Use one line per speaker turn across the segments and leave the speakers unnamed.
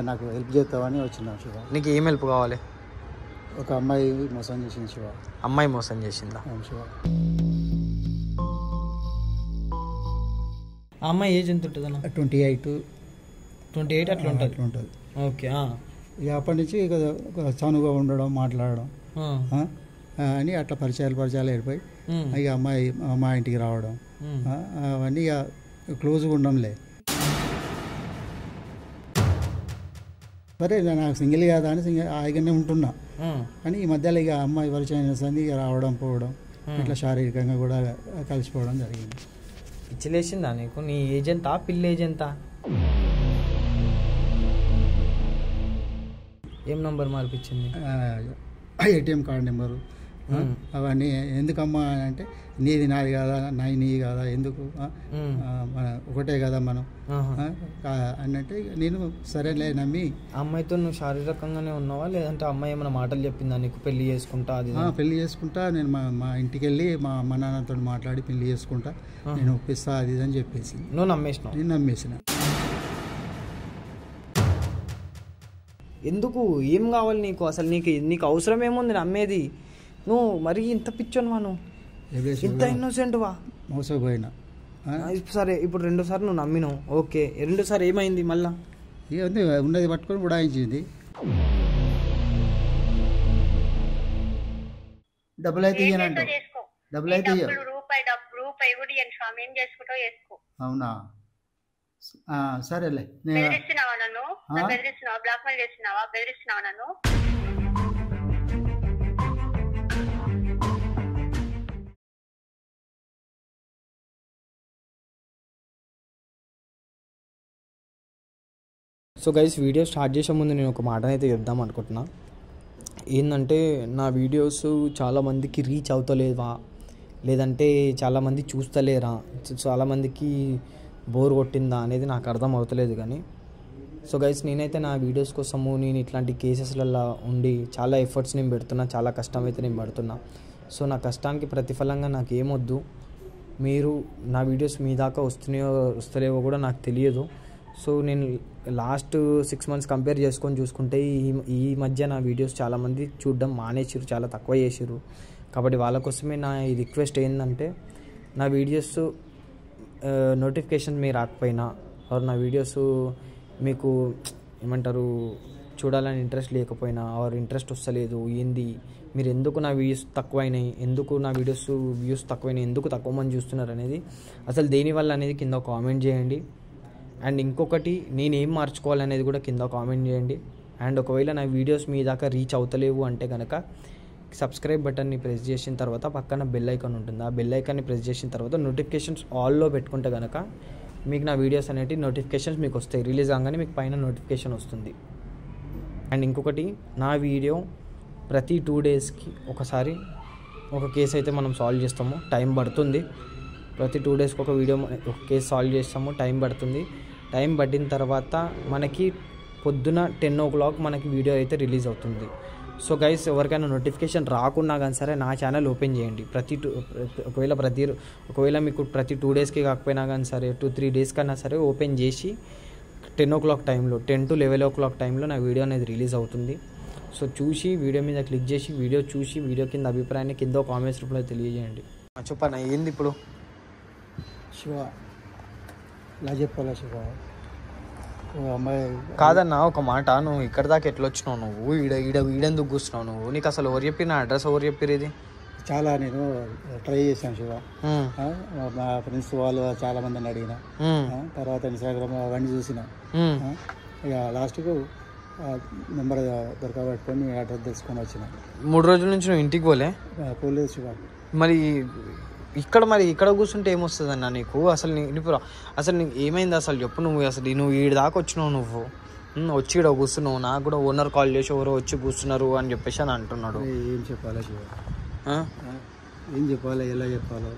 నాకు హెల్ప్ చేస్తావని వచ్చినా శివ.
నీకు ఏం హెల్ప్ కావాలి?
ఒక అమ్మాయి మోసం చేసింది శివ.
అమ్మాయి మోసం చేసిందా?
అవును శివ.
ఆ అమ్మాయి ఏజ్ ఎంత ఉంటుంది అన్న?
28
అట్లా ఉంటుంది. ఓకే.
ఇక అప్పటి నుంచి ఇక చనువుగా ఉండడం, మాట్లాడడం అని అట్లా పరిచయాలు ఏర్పడి ఇక అమ్మాయి మా ఇంటికి రావడం అవన్నీ ఇక క్లోజ్గా ఉండంలే. సరే నాకు సింగిల్ కాదా అని హాయిగానే ఉంటున్నా. కానీ ఈ మధ్యలో ఇక అమ్మాయి పరిచయం సంది ఇక రావడం పోవడం ఇట్లా శారీరకంగా కూడా కలిసిపోవడం జరిగింది.
పిచ్చిలేసిందా నీకు? నీ ఏజ్ ఎంత? పిల్ల ఏజ్ ఎంత? ఏం నంబర్ మార్పించింది?
ATM కార్డు నెంబరు అవన్నీ. ఎందుకమ్మా అంటే నీది నాది కాదా, నీ కాదా, ఎందుకు మన ఒకటే కదా మనం అన్నట్టు నేను సరేలే నమ్మి.
అమ్మాయితో నువ్వు శారీరకంగానే ఉన్నావా లేదంటే అమ్మాయి ఏమైనా మాటలు చెప్పిందా నీకు పెళ్లి చేసుకుంటా? అది
పెళ్లి చేసుకుంటా నేను మా ఇంటికి వెళ్ళి మా అమ్మ నాన్నతో మాట్లాడి పెళ్లి చేసుకుంటా, నేను ఒప్పిస్తా అది అని చెప్పేసి.
నువ్వు నమ్మేసినావు?
నేను నమ్మేసిన.
ఎందుకు? ఏం కావాలి నీకు అసలు? నీకు అవసరం ఏముంది నమ్మేది? నువ్వు మరీ ఇంత పిచ్చోనువా? నువ్వు ఇంత ఇన్నోసెంట్వా?
మోసపోయినా.
సరే ఇప్పుడు 2 సార్లు నువ్వు నమ్మినావు, ఓకే. 2 సార్లు ఏమైంది మళ్ళా?
ఏముంది, ఉన్నది పట్టుకొని ఉడాయించింది. డబ్బులు అయితే ఇయ్యనంట. డబ్బులు అయితే అవునా? సరేలే.
సో గైస్, వీడియో స్టార్ట్ చేసే ముందు నేను ఒక మాటనైతే చెప్దాం అనుకుంటున్నా. ఏంటంటే నా వీడియోస్ చాలామందికి రీచ్ అవుతలేవా, లేదంటే చాలామంది చూస్తలేరా, చాలామందికి బోర్ కొట్టిందా అనేది నాకు అర్థం అవుతలేదు. కానీ సో గైస్, నేనైతే నా వీడియోస్ కోసము నేను ఇట్లాంటి కేసెస్లలో ఉండి చాలా ఎఫర్ట్స్ నేను పెడుతున్నా, చాలా కష్టం అయితే నేను పడుతున్నా. సో నా కష్టానికి ప్రతిఫలంగా నాకు ఏమొద్దు, మీరు నా వీడియోస్ మీ దాకా వస్తలేవో కూడా నాకు తెలియదు. సో నేను లాస్ట్ 6 months కంపేర్ చేసుకొని చూసుకుంటే ఈ మధ్య నా వీడియోస్ చాలామంది చూడడం మానేసారు, చాలా తక్కువ చేసారు. కాబట్టి వాళ్ళ కోసమే నా ఈ రిక్వెస్ట్ ఏంటంటే, నా వీడియోస్ నోటిఫికేషన్ మీరు రాకపోయినా, నా వీడియోస్ మీకు ఏమంటారు చూడాలని ఇంట్రెస్ట్ లేకపోయినా, ఇంట్రెస్ట్ వస్తలేదు ఏంది, మీరు ఎందుకు నా వ్యూస్ తక్కువైనాయి, ఎందుకు నా వీడియోస్ వ్యూస్ తక్కువైనాయి, ఎందుకు తక్కువ మంది చూస్తున్నారు అనేది, అసలు దేనివల్ల అనేది కింద కామెంట్ చేయండి. అండ్ ఇంకొకటి, నేనేం మార్చుకోవాలనేది కూడా కింద కామెంట్ చేయండి. అండ్ ఒకవేళ నా వీడియోస్ మీ దాకా రీచ్ అవుతలేవు అంటే కనుక సబ్స్క్రైబ్ బటన్ని ప్రెస్ చేసిన తర్వాత పక్కన బెల్ ఐకాన్ ఉంటుంది. ఆ బెల్ ఐకాన్ని ప్రెస్ చేసిన తర్వాత నోటిఫికేషన్స్ ఆల్లో పెట్టుకుంటే కనుక మీకు నా వీడియోస్ అనేవి నోటిఫికేషన్స్ మీకు వస్తాయి. రిలీజ్ కాగానే మీకు పైన నోటిఫికేషన్ వస్తుంది. అండ్ ఇంకొకటి, నా వీడియో ప్రతి 2 daysకి ఒకసారి ఒక కేసు అయితే మనం సాల్వ్ చేస్తాము. టైం పడుతుంది. ప్రతి 2 daysకి ఒక కేసు సాల్వ్ చేస్తాము. టైం పడుతుంది. టైం పట్టిన తర్వాత మనకి పొద్దున 10 o'clock మనకి వీడియో అయితే రిలీజ్ అవుతుంది. సో గైస్, ఎవరికైనా నోటిఫికేషన్ రాకున్నా కానీ సరే నా ఛానల్ ఓపెన్ చేయండి. ఒకవేళ మీకు ప్రతి 2 daysకి కాకపోయినా కానీ సరే 2-3 days కన్నా సరే ఓపెన్ చేసి 10 o'clock టైంలో, 10 to 11 o'clock టైంలో నా వీడియో అనేది రిలీజ్ అవుతుంది. సో చూసి వీడియో మీద క్లిక్ చేసి వీడియో కింద అభిప్రాయాన్ని కింద కామెంట్స్ రూపంలో తెలియజేయండి. చెప్పన్నా ఏంది ఇప్పుడు?
శివ, ఇలా చెప్పాలా శివ? అమ్మాయి
కాదన్నా, ఒక మాట, నువ్వు ఇక్కడ దాకా ఎట్లా వచ్చినావు? నువ్వు ఈడెందుకు కూర్చున్నావు? నువ్వు నీకు అసలు ఎవరు చెప్పిన అడ్రస్ ఎవరు చెప్పారు? ఇది
చాలా నేను ట్రై చేశాను శివ. మా ఫ్రెండ్స్ వాళ్ళు చాలా మందిని అడిగిన, తర్వాత ఇన్స్టాగ్రామ్ అవన్నీ చూసిన, ఇక లాస్ట్కు నెంబర్ దొరకబెట్టుకొని అడ్రస్ తెలుసుకొని వచ్చిన.
3 రోజుల నుంచి నువ్వు ఇంటికి
పోలేదు శివ.
మరి ఇక్కడ కూర్చుంటే ఏమొస్తుంది అన్న నీకు? అసలు నీకు ఏమైంది అసలు చెప్పు. నువ్వు ఈడ దాకా వచ్చినావు, నువ్వు వచ్చి ఇక్కడ కూర్చున్నావు. నాకు కూడా ఓనర్ కాల్ చేసి ఎవరో వచ్చి కూర్చున్నారు అని చెప్పేసి అని అంటున్నాడు.
ఏం చెప్పాలా శివ? ఏం చెప్పాలి, ఎలా చెప్పాలో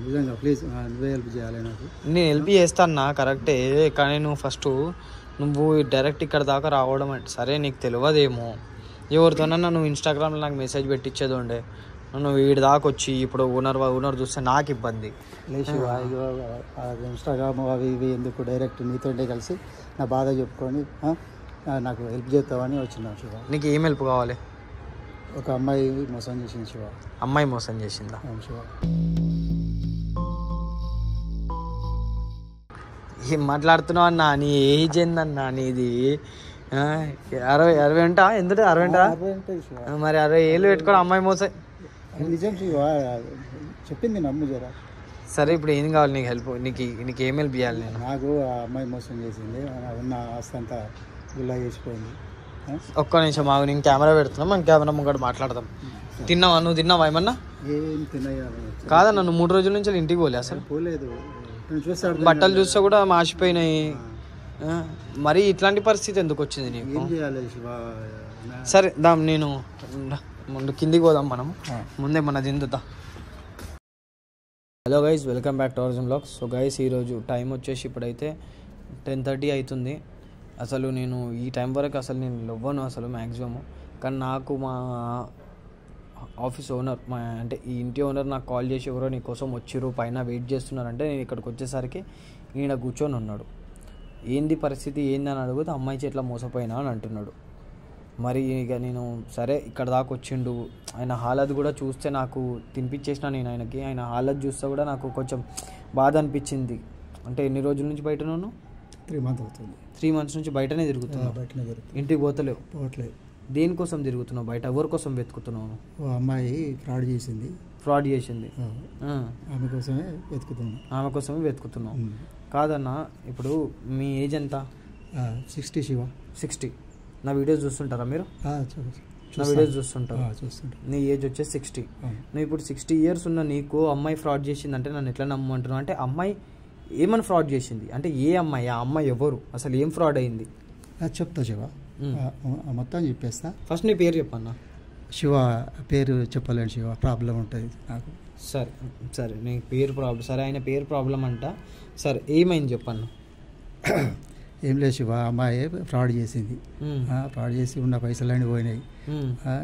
నిజంగా ప్లీజ్ నువ్వే హెల్ప్ చేయాలి నాకు.
నేను హెల్ప్ చేస్తాను కరెక్టే, కానీ నువ్వు డైరెక్ట్ ఇక్కడ దాకా రావడం అంటే సరే నీకు తెలియదేమో. ఎవరితోనన్నా నువ్వు ఇన్స్టాగ్రామ్లో నాకు మెసేజ్ పెట్టించేది ఉండే. నువ్వు వీడి దాకా వచ్చి ఇప్పుడు ఓనర్ చూస్తే నాకు ఇబ్బంది.
లేదు ఇన్స్టాగ్రామ్ అవి ఇవి ఎందుకు, డైరెక్ట్ నీతోనే కలిసి నా బాధ చెప్పుకొని నాకు హెల్ప్ చేస్తావని వచ్చిన శివ.
నీకు ఏం హెల్ప్ కావాలి?
ఒక అమ్మాయి మోసం చేసింది శివ.
అమ్మాయి మోసం చేసిందా?
శివ
ఏం మాట్లాడుతున్నావు అన్నా? నీ ఏజ్ ఏందన్నా నీది? 60 ఉంటా? ఎందుకు 60 ఉంటా? మరి 60 ఏళ్ళు పెట్టుకోవడం అమ్మాయి మోసం
నిజం శివ, చెప్పింది నమ్ము జరా.
సరే ఇప్పుడు ఏం కావాలి నీకు హెల్ప్? నీకు ఏం హెల్ప్ చేయాలి నేను?
నాకు ఆ అమ్మాయి మోసం చేసింది, ఉన్న ఆస్తి అంతా గుల్లా చేసిపోయింది.
ఒక్క నిమిషం ఆగు, నేను కెమెరా పెడుతున్నా, మనం కెమెరా ముంగట మాట్లాడదాం. తిన్నావా? నువ్వు తిన్నావా ఏమన్నా?
ఏం తిన్నాయా?
కాదన్నా, నువ్వు 3 రోజుల నుంచి ఇంటికి పోలే అసలు?
పోలేదు. చూస్తాడు
బట్టలు చూస్తే కూడా మాసిపోయినాయి. మరి ఇట్లాంటి పరిస్థితి ఎందుకు వచ్చింది నీకు?
ఏం చేయాలి శివ?
సరే నేను ముందు కిందికి పోదాం మనం, ముందే మన దిందుతా. Hello guys, welcome back to tourism blogs. So guys, ఈరోజు టైం వచ్చేసి ఇప్పుడైతే 10:30 అవుతుంది. అసలు నేను ఈ టైం వరకు అసలు నేను లేవను అసలు మ్యాక్సిమము. కానీ నాకు మా ఆఫీస్ ఓనర్, అంటే ఈ ఇంటి ఓనర్ నాకు కాల్ చేసి ఎవరో నీ కోసం వచ్చిర్రు, పైన వెయిట్ చేస్తున్నారంటే నేను ఇక్కడికి వచ్చేసరికి ఈయన కూర్చొని ఉన్నాడు. ఏంది పరిస్థితి ఏందని అడిగితే అమ్మాయి చేతిలో మోసపోయినా అని అంటున్నాడు. మరి ఇక నేను సరే ఇక్కడ దాకా వచ్చిండు, ఆయన హాలత్ కూడా చూస్తే నాకు తినిపించేసిన నేను ఆయనకి. ఆయన హాలత్ చూస్తే కూడా నాకు కొంచెం బాధ అనిపించింది. అంటే ఎన్ని రోజుల నుంచి బయట ఉన్నాను?
3 months అవుతుంది.
3 months నుంచి బయటనే తిరుగుతున్నావు? ఇంటికి పోతలేవు?
పోవట్లేదు.
దేనికోసం తిరుగుతున్నావు బయట? ఎవరి కోసం వెతుకుతున్నావు?
అమ్మాయి ఫ్రాడ్ చేసింది.
ఫ్రాడ్ చేసింది,
ఆమె కోసమే వెతుకుతున్నావు?
ఆమె కోసమే వెతుకుతున్నావు. కాదన్నా, ఇప్పుడు మీ ఏజ్ ఎంత?
60 శివ.
60. నా వీడియోస్ చూస్తుంటారా మీరు? నా వీడియోస్ చూస్తుంటారు. నీ ఏజ్ వచ్చేసి 60. నువ్వు ఇప్పుడు 60 years ఉన్న నీకు అమ్మాయి ఫ్రాడ్ చేసిందంటే నన్ను ఎట్లా నమ్మంటున్నావు? అంటే అమ్మాయి ఏమని ఫ్రాడ్ చేసింది అంటే ఏ అమ్మాయి? ఆ అమ్మాయి ఎవరు? అసలు ఏం ఫ్రాడ్ అయింది?
చెప్తా శివ, మొత్తం చెప్పేస్తా.
ఫస్ట్ నీ పేరు చెప్పన్నా.
శివ పేరు చెప్పలేను శివ, ప్రాబ్లం ఉంటుంది నాకు.
సరే నీ పేరు ప్రాబ్లం, సరే ఆయన పేరు ప్రాబ్లం అంట. సరే ఏమైంది చెప్పన్నా.
ఏం లేదు శివ, అమ్మాయి ఫ్రాడ్ చేసింది. ఫ్రాడ్ చేసి ఉన్న పైసలన్నీ పోయినాయి.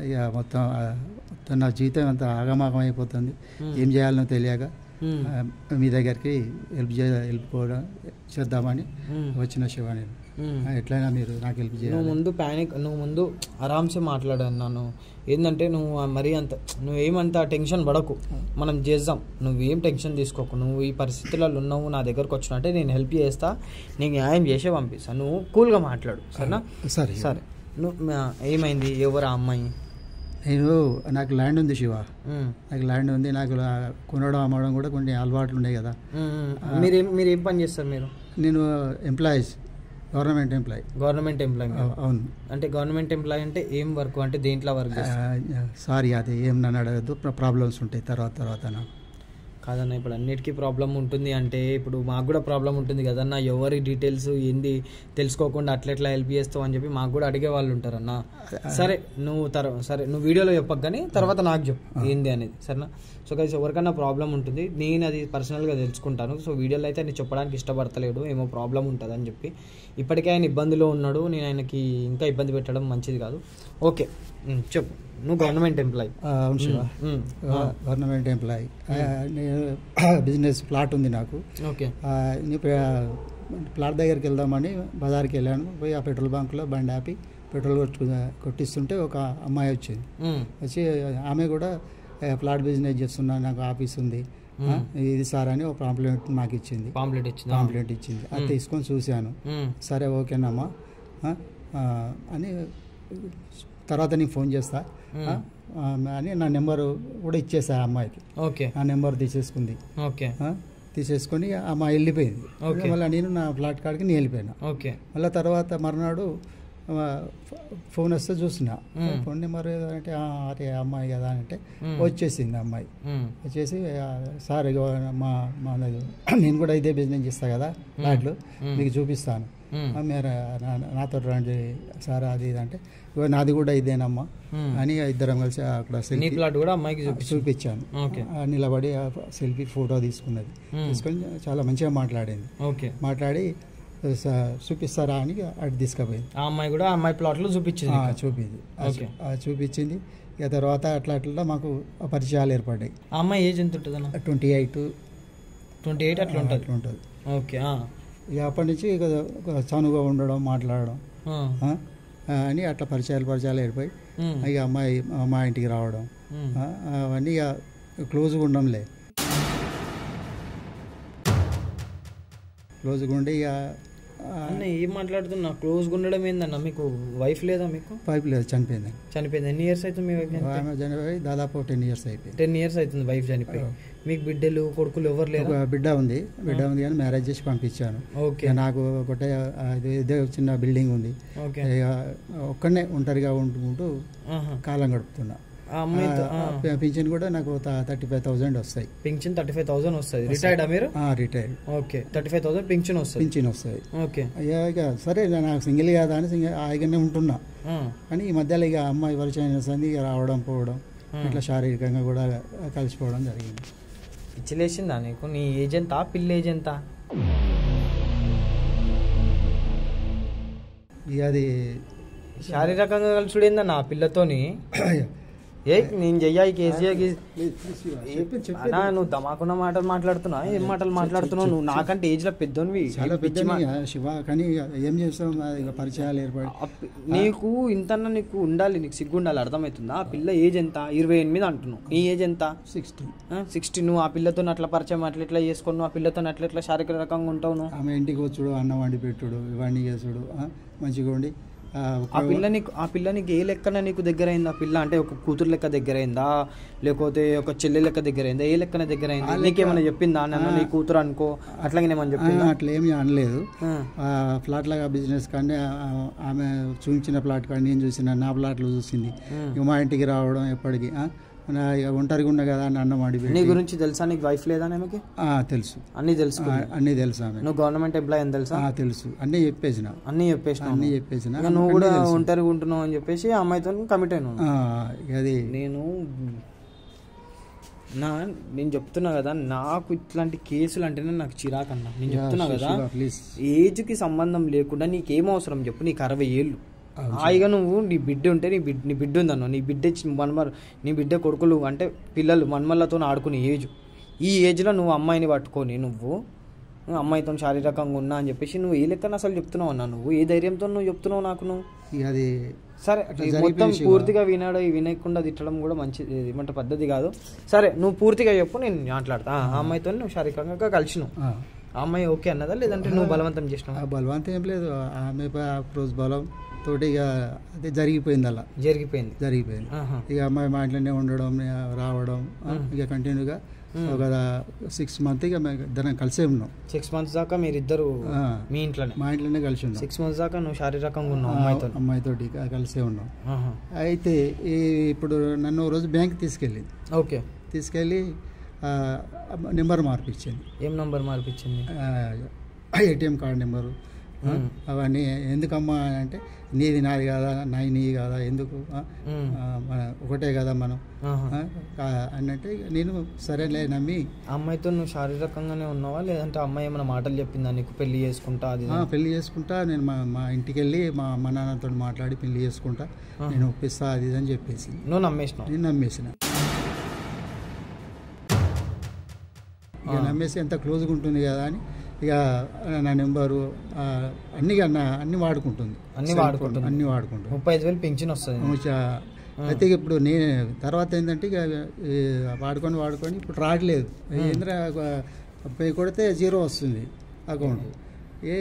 ఇక మొత్తం నా జీవితం అంతా ఆగమాగం అయిపోతుంది. ఏం చేయాలనో తెలియక మీ దగ్గరికి హెల్ప్ కూడా చేద్దామని వచ్చిన శివ. నేను ఎట్లయినా మీరు నాకు హెల్ప్ చేయాలి.
నువ్వు ముందు ఆరామ్సే మాట్లాడాను. నన్ను ఏంటంటే నువ్వు మరీ నువ్వేమంత టెన్షన్ పడకు, మనం చేద్దాం. నువ్వేం టెన్షన్ తీసుకోకు. నువ్వు ఈ పరిస్థితులలో ఉన్నావు, నా దగ్గరకు వచ్చినట్టే నేను హెల్ప్ చేస్తా, నీకు న్యాయం చేసే పంపిస్తాను. నువ్వు కూల్గా మాట్లాడు, సరేనా? సరే నువ్వు ఏమైంది? ఎవరు ఆ అమ్మాయి?
నాకు ల్యాండ్ ఉంది శివ, నాకు ల్యాండ్ ఉంది. నాకు కొనడం అమ్మడం కూడా కొన్ని అలవాట్లు ఉన్నాయి కదా.
మీరు ఏం పని చేస్తారు మీరు?
నేను employees, government employee.
Government employee? అవును. అంటే గవర్నమెంట్ ఎంప్లాయీ అంటే ఏం వర్క్? అంటే దేంట్లో వర్క్ చేస్తారు?
సారీ, అది ఏం నన్ను అడగద్దు, ప్రాబ్లమ్స్ ఉంటాయి తర్వాత నాకు.
కాదన్న, ఇప్పుడు అన్నిటికీ ప్రాబ్లం ఉంటుంది అంటే ఇప్పుడు మాకు కూడా ప్రాబ్లం ఉంటుంది కదన్న. ఎవరి డీటెయిల్స్ ఏంది తెలుసుకోకుండా అట్లెట్లా హెల్ప్ చేస్తావు అని చెప్పి మాకు కూడా అడిగే వాళ్ళు ఉంటారన్న. సరే నువ్వు వీడియోలో చెప్పకు, కానీ తర్వాత నాకు చెప్పు ఏంది అనేది, సరేనా? సో గైస్, ఎవరికైనా ప్రాబ్లం ఉంటుంది, నేను అది పర్సనల్గా తెలుసుకుంటాను. సో వీడియోలో అయితే ఆయన చెప్పడానికి ఇష్టపడతలేడు, ఏమో ప్రాబ్లం ఉంటుంది అని చెప్పి. ఇప్పటికే ఆయన ఇబ్బందిలో ఉన్నాడు, నేను ఆయనకి ఇంకా ఇబ్బంది పెట్టడం మంచిది కాదు. ఓకే చెప్పు. నువ్వు గవర్నమెంట్ ఎంప్లాయీ?
అవును Shiva, government employee. Business plot ఉంది నాకు.
ఓకే.
ప్లాట్ దగ్గరికి వెళ్దామని బజార్కి వెళ్ళాను. పోయి ఆ పెట్రోల్ బంక్లో బండి ఆపి పెట్రోల్ కొట్టిస్తుంటే ఒక అమ్మాయి వచ్చింది. వచ్చి ఆమె కూడా ప్లాట్ బిజినెస్ చేస్తున్నాను, నాకు ఆఫీస్ ఉంది, ఇది సార్ అని ఒక పాంప్లెట్ నాకు ఇచ్చింది. పాంప్లెట్ ఇచ్చింది. అది తీసుకొని చూశాను. సరే ఓకేనమ్మా అని, తర్వాత నీకు ఫోన్ చేస్తా అని నా నెంబరు కూడా ఇచ్చేసా అమ్మాయికి.
ఓకే.
ఆ నెంబర్ తీసేసుకుంది.
ఓకే.
తీసేసుకొని అమ్మాయి వెళ్ళిపోయింది. మళ్ళీ నేను నా ఫ్లాట్ కాడికి నేను వెళ్ళిపోయినా.
ఓకే.
మళ్ళీ తర్వాత మర్నాడు ఫోన్ వస్తే చూసిన ఫోన్ నెంబర్ అంటే అరే అమ్మాయి కదా అంటే వచ్చేసింది అమ్మాయి. వచ్చేసి సార్ నేను కూడా ఇదే బిజినెస్ చేస్తాను కదా ఫ్లాట్లు, మీకు చూపిస్తాను, మీరు నాతో రండి సార్ అది ఇది అంటే నాది కూడా ఇదేనమ్మా అని ఇద్దరం కలిసి అక్కడ చూపించాను. నిలబడి సెల్ఫీ ఫోటో తీసుకున్నది. తీసుకొని చాలా మంచిగా మాట్లాడింది. మాట్లాడి చూపిస్తారా అని అటు తీసుకుపోయింది.
ఆ అమ్మాయి కూడా అమ్మాయి ప్లాట్లో చూపించింది.
చూపించింది. ఇక తర్వాత అట్లా మాకు పరిచయాలు ఏర్పడ్డాయి.
ఆ అమ్మాయి ఏజ్ ఎంత ఉంటుంది అన్న?
28
అట్లా ఉంటుంది.
ఉంటుంది.
ఓకే.
ఇక అప్పటి నుంచి ఇక చనువుగా ఉండడం, మాట్లాడడం అని అట్లా పరిచయాలు ఏడిపోయి ఇక అమ్మాయి మా ఇంటికి రావడం అవన్నీ ఇక క్లోజ్గా ఉండంలే. క్లోజ్గా ఉండి ఇక
అన్న ఏం మాట్లాడుతున్నా? క్లోజ్గా ఉండడం ఏందన్న? మీకు వైఫ్ లేదా? మీకు
వైఫ్ లేదు, చనిపోయింది.
ఎన్ని ఇయర్స్ అవుతుంది మీ వైఫ్
చనిపోయి? దాదాపు 10 years అయిపోయింది.
10 years అవుతుంది వైఫ్ చనిపోయి. మీకు బిడ్డలు కొడుకులు ఎవరు లేరు?
బిడ్డ ఉంది కానీ మ్యారేజ్ చేసి పంపించాను.
ఓకే.
నాకు ఒకటే ఇదే చిన్న బిల్డింగ్ ఉంది. ఇక ఒక్కడనే ఒంటరిగా ఉంటూ కాలం గడుపుతున్నా. పింఛన్ కూడా నాకు 35,000 వస్తాయి.
పింఛన్ 35,000 వస్తుంది. రిటైర్డా మీరు?
రిటైర్డ్.
ఓకే. 35,000 పింఛన్ వస్తుంది. ఓకే.
ఇక సరే నాకు సింగిల్ కాదా అని హాయిగానే ఉంటున్నా. కానీ ఈ మధ్యలో ఇక అమ్మాయి పరిచయం చేస్తుంది, ఇక రావడం పోవడం ఇట్లా శారీరకంగా కూడా కలిసిపోవడం జరిగింది.
పిచ్చిలేసిందా నీకు? నీ ఏజ్ ఎంత? పిల్ల ఏజ్ ఎంత?
ఇక అది
శారీరకంగా కలిసి ఏందన్నా పిల్లతోని? నేను చెయ్యి కేసీఆర్ నువ్వు దమాకున్న మాటలు మాట్లాడుతున్నా. ఏం మాటలు మాట్లాడుతున్నావు నువ్వు? నాకంటే ఏజ్ లో పెద్దోనివి,
చాలా పెద్ద శివ. కానీ ఏం చేస్తాం, పరిచయాలు ఏర్పడి
నీకు ఇంతన్నా నీకు ఉండాలి, నీకు సిగ్గు ఉండాలి. అర్థమవుతుందా? ఆ పిల్ల ఏజ్ ఎంత? 28 అంటున్నావు. నీ ఏజ్ ఎంత? 60. నువ్వు ఆ పిల్లతో అట్లా పరిచయం అట్లా చేసుకున్నావు? ఆ పిల్లతో అట్లా శారీరకంగా ఉంటావు నువ్వు?
ఆమె ఇంటికి వచ్చుడు, అన్నం వండి పెట్టుడు, ఇవన్నీ చేసుడు, మంచిగా ఉండి
ఆ పిల్ల నీకు ఏ లెక్కన నీకు దగ్గర అయిందా? పిల్ల అంటే ఒక కూతురు లెక్క దగ్గర అయిందా, లేకపోతే ఒక చెల్లె లెక్క దగ్గర అయిందా? ఏ లెక్కన దగ్గర అయిందా? నీకేమైనా చెప్పిందా? నన్ను నీ కూతురు అనుకో అట్లాగే ఏమని చెప్పిందా?
అట్లా ఏమి అనలేదు. ఫ్లాట్ లాగా బిజినెస్ కానీ ఆమె చూపించిన ప్లాట్ కానీ నేను చూసిన, నా ప్లాట్లు చూసింది. మా ఇంటికి రావడం ఎప్పటికీ ఒంటరిగా ఉన్నా కదా అని అన్నం వండి.
నీ గురించి తెలుసా? నీకు వైఫ్ లేదా? ఆమెకి
తెలుసు,
అన్ని తెలుసు.
ఆమె.
నువ్వు గవర్నమెంట్ ఎంప్లాయ్ అని తెలుసా?
తెలుసు. అన్నీ చెప్పేసిన.
నువ్వు కూడా ఒంటరిగా ఉంటున్నావు అని చెప్పేసి ఆ అమ్మాయితో కమిట్ అయినా.
అది
నేను చెప్తున్నా కదా, నాకు ఇట్లాంటి కేసులు అంటేనే నాకు చిరాకన్నా. నేను చెప్తున్నా కదా, ఏజ్కి సంబంధం లేకుండా నీకేం అవసరం చెప్పు? నీకు 60 ఏళ్ళు హాయిగా నువ్వు నీ బిడ్డ ఉంటే నీ బిడ్డ ఉందన్న, నీ బిడ్డ కొడుకులు అంటే పిల్లలు మన్మల్లతో ఆడుకునే ఏజ్. ఈ ఏజ్లో నువ్వు అమ్మాయిని పట్టుకొని నువ్వు అమ్మాయితో శారీరకంగా ఉన్నా అని చెప్పేసి నువ్వు ఏ లెక్కన అసలు చెప్తున్నావు అన్న? నువ్వు ఏ ధైర్యంతో నువ్వు చెప్తున్నావు నాకు? నువ్వు
అది
సరే మొత్తం పూర్తిగా వినకుండా తిట్టడం కూడా మంచిది, ఏమంటే పద్ధతి కాదు. సరే నువ్వు పూర్తిగా చెప్పు, నేను మాట్లాడతా. ఆ అమ్మాయితో నువ్వు శారీరకంగా కలిసినావు, ఆ అమ్మాయి ఓకే అన్నదా లేదంటే నువ్వు బలవంతం చేసినావు?
బలవంతం ఏం లేదు. ఆమె రోజు బలం తోటి ఇక అదే జరిగిపోయింది. అలా జరిగిపోయింది. ఇక అమ్మాయి మా ఇంట్లోనే ఉండడం, రావడం ఇక కంటిన్యూగా ఒక 6 months ఇక ఇద్దరం కలిసే ఉన్నాం.
6 months దాకా మీరిద్దరు మా ఇంట్లోనే
కలిసి ఉన్నాం.
6 months దాకా నువ్వు శారీరకంగా ఉన్నావు
అమ్మాయితోటి కలిసే ఉన్నాం. అయితే ఇప్పుడు నన్ను రోజు బ్యాంక్ తీసుకెళ్ళింది.
ఓకే.
తీసుకెళ్ళి నెంబర్ మార్పించింది.
ఏం నెంబర్ మార్పించింది?
ATM కార్డ్ నెంబరు అవన్నీ. ఎందుకమ్మా అంటే నీది నాది కాదా, నీది కాదా, ఎందుకు ఒకటే కదా మనం అన్నట్టు నేను సరేలే నమ్మి.
అమ్మాయితో నువ్వు శారీరకంగానే ఉన్నావా లేదంటే అమ్మాయి ఏమైనా మాటలు చెప్పిందా నీకు? పెళ్లి చేసుకుంటా, అది
పెళ్లి చేసుకుంటా, నేను మా ఇంటికి వెళ్ళి మా నాన్నతో మాట్లాడి పెళ్లి చేసుకుంటా, నేను ఒప్పిస్తా, అది ఇది అని చెప్పేసి
నువ్వు నమ్మేసినావు?
నేను నమ్మేసిన. ఇక నమ్మేసి ఎంత క్లోజ్గా ఉంటుంది కదా అని ఇక నా నెంబరు అన్ని వాడుకుంటుంది.
35,000 పెన్షన్ వస్తుంది.
అయితే ఇప్పుడు నేను తర్వాత ఏంటంటే ఇక వాడుకొని ఇప్పుడు రావట్లేదు. ఏంద్ర పే కొడితే 0 వస్తుంది అకౌంట్.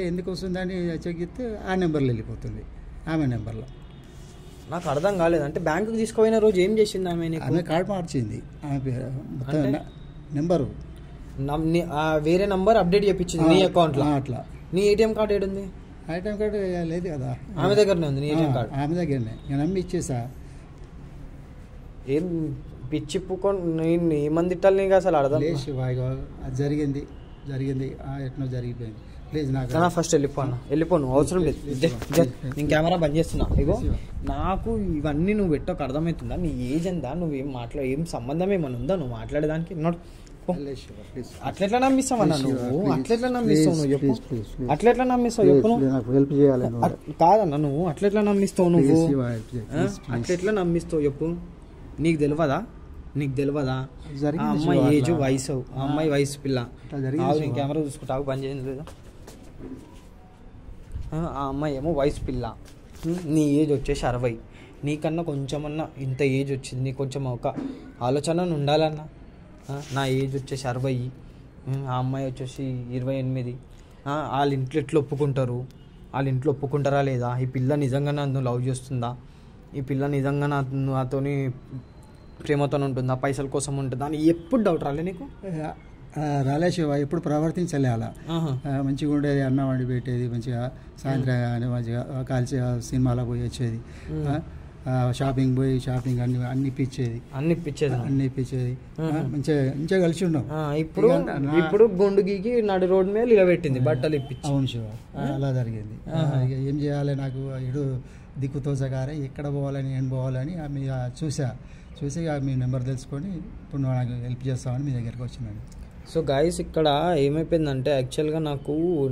ఎందుకు వస్తుందని చెక్ చేస్తే ఆ నెంబర్లో వెళ్ళిపోతుంది, ఆమె నెంబర్లో.
నాకు అర్థం కాలేదు. అంటే బ్యాంకుకి తీసుకుపోయిన రోజు ఏం చేసింది ఆమె?
ఆమె కార్డు మార్చింది, ఆమె నెంబరు
వేరే నంబర్ అప్డేట్ చేయించింది నీ అకౌంట్ లో. అట్లా నీ ATM కార్డు ఏడుంది?
ATM కార్డు లేదు కదా,
ఆమె దగ్గరనే ఉంది. నీ ATM కార్డు
ఆమె దగ్గరనే, నేను నమ్మి ఇచ్చేసా.
ఏం పిచ్చిప్పుకొని ఏమంది తిట్టాలి నీకు అసలు అర్థం?
అది జరిగింది ఎట్నో జరిగిపోయింది. ప్లీజ్ నాకు
ఫస్ట్ వెళ్ళిపోను, అవసరం లేదు. నేను కెమెరా బంద్ చేస్తున్నా. ఇగో నాకు ఇవన్నీ నువ్వు పెట్టకు, అర్థమవుతుందా? నీ ఏజ్ ఎందా, నువ్వేం ఏం సంబంధం ఏమన్నా ఉందా నువ్వు మాట్లాడేదానికి? అట్లెట్లా నమ్మిస్తావు అన్న నువ్వు? అట్లెట్లా నమ్మిస్తావు నువ్వు చెప్పు? అట్లెట్లా నమ్మిస్తావు చెప్పు? కాదన్న నువ్వు అట్లెట్లా నమ్మిస్తావు? నువ్వు అట్లెట్లా నమ్మిస్తావు చెప్పు? నీకు తెలియదా? ఆ అమ్మాయి ఏజ్ వయసు, ఆ అమ్మాయి వయసు పిల్ల. నేను కెమెరా చూసుకుంటా, పని చేయండి లేదా? ఆ అమ్మాయి ఏమో వయసు పిల్ల, నీ ఏజ్ వచ్చేసి 60, నీకన్నా కొంచెమన్నా ఇంత ఏజ్ వచ్చింది, నీకు కొంచెం ఒక ఆలోచన ఉండాలన్నా. నా ఏజ్ వచ్చేసి 60, ఆ అమ్మాయి వచ్చేసి 28. వాళ్ళ ఇంట్లో ఎట్లా ఒప్పుకుంటారు, వాళ్ళ ఇంట్లో ఒప్పుకుంటారా లేదా, ఈ పిల్ల నిజంగా నన్ను లవ్ చేస్తుందా, ఈ పిల్ల నిజంగా నాతోని ప్రేమతో ఉంటుందా, పైసల కోసం ఉంటుందా అని ఎప్పుడు డౌట్ రాలే నీకు?
రాలే శివ, ఎప్పుడు ప్రవర్తించలే అలా. మంచిగా ఉండేది, అన్నం వండి పెట్టేది మంచిగా, సాయంత్రం కానీ మంచిగా కలిసి సినిమాలకు పోయి వచ్చేది, షాపింగ్ పోయి షాపింగ్ అన్ని ఇప్పించేది, మంచిగా కలిసి ఉన్నాం.
ఇప్పుడు గుండు గీకి నడి రోడ్డు మీద నిలబెట్టింది, బట్టలు ఇప్పించి.
అవును శివ, అలా జరిగింది. ఏం చేయాలి, నాకు ఇడు దిక్కు తోచగారే ఎక్కడ పోవాలని ఏం పోవాలని ఆమె చూసి మీ నెంబర్ తెలుసుకొని ఇప్పుడు నాకు హెల్ప్ చేస్తామని మీ దగ్గరికి వచ్చినాను.
సో గాయస్, ఇక్కడ ఏమైపోయిందంటే యాక్చువల్గా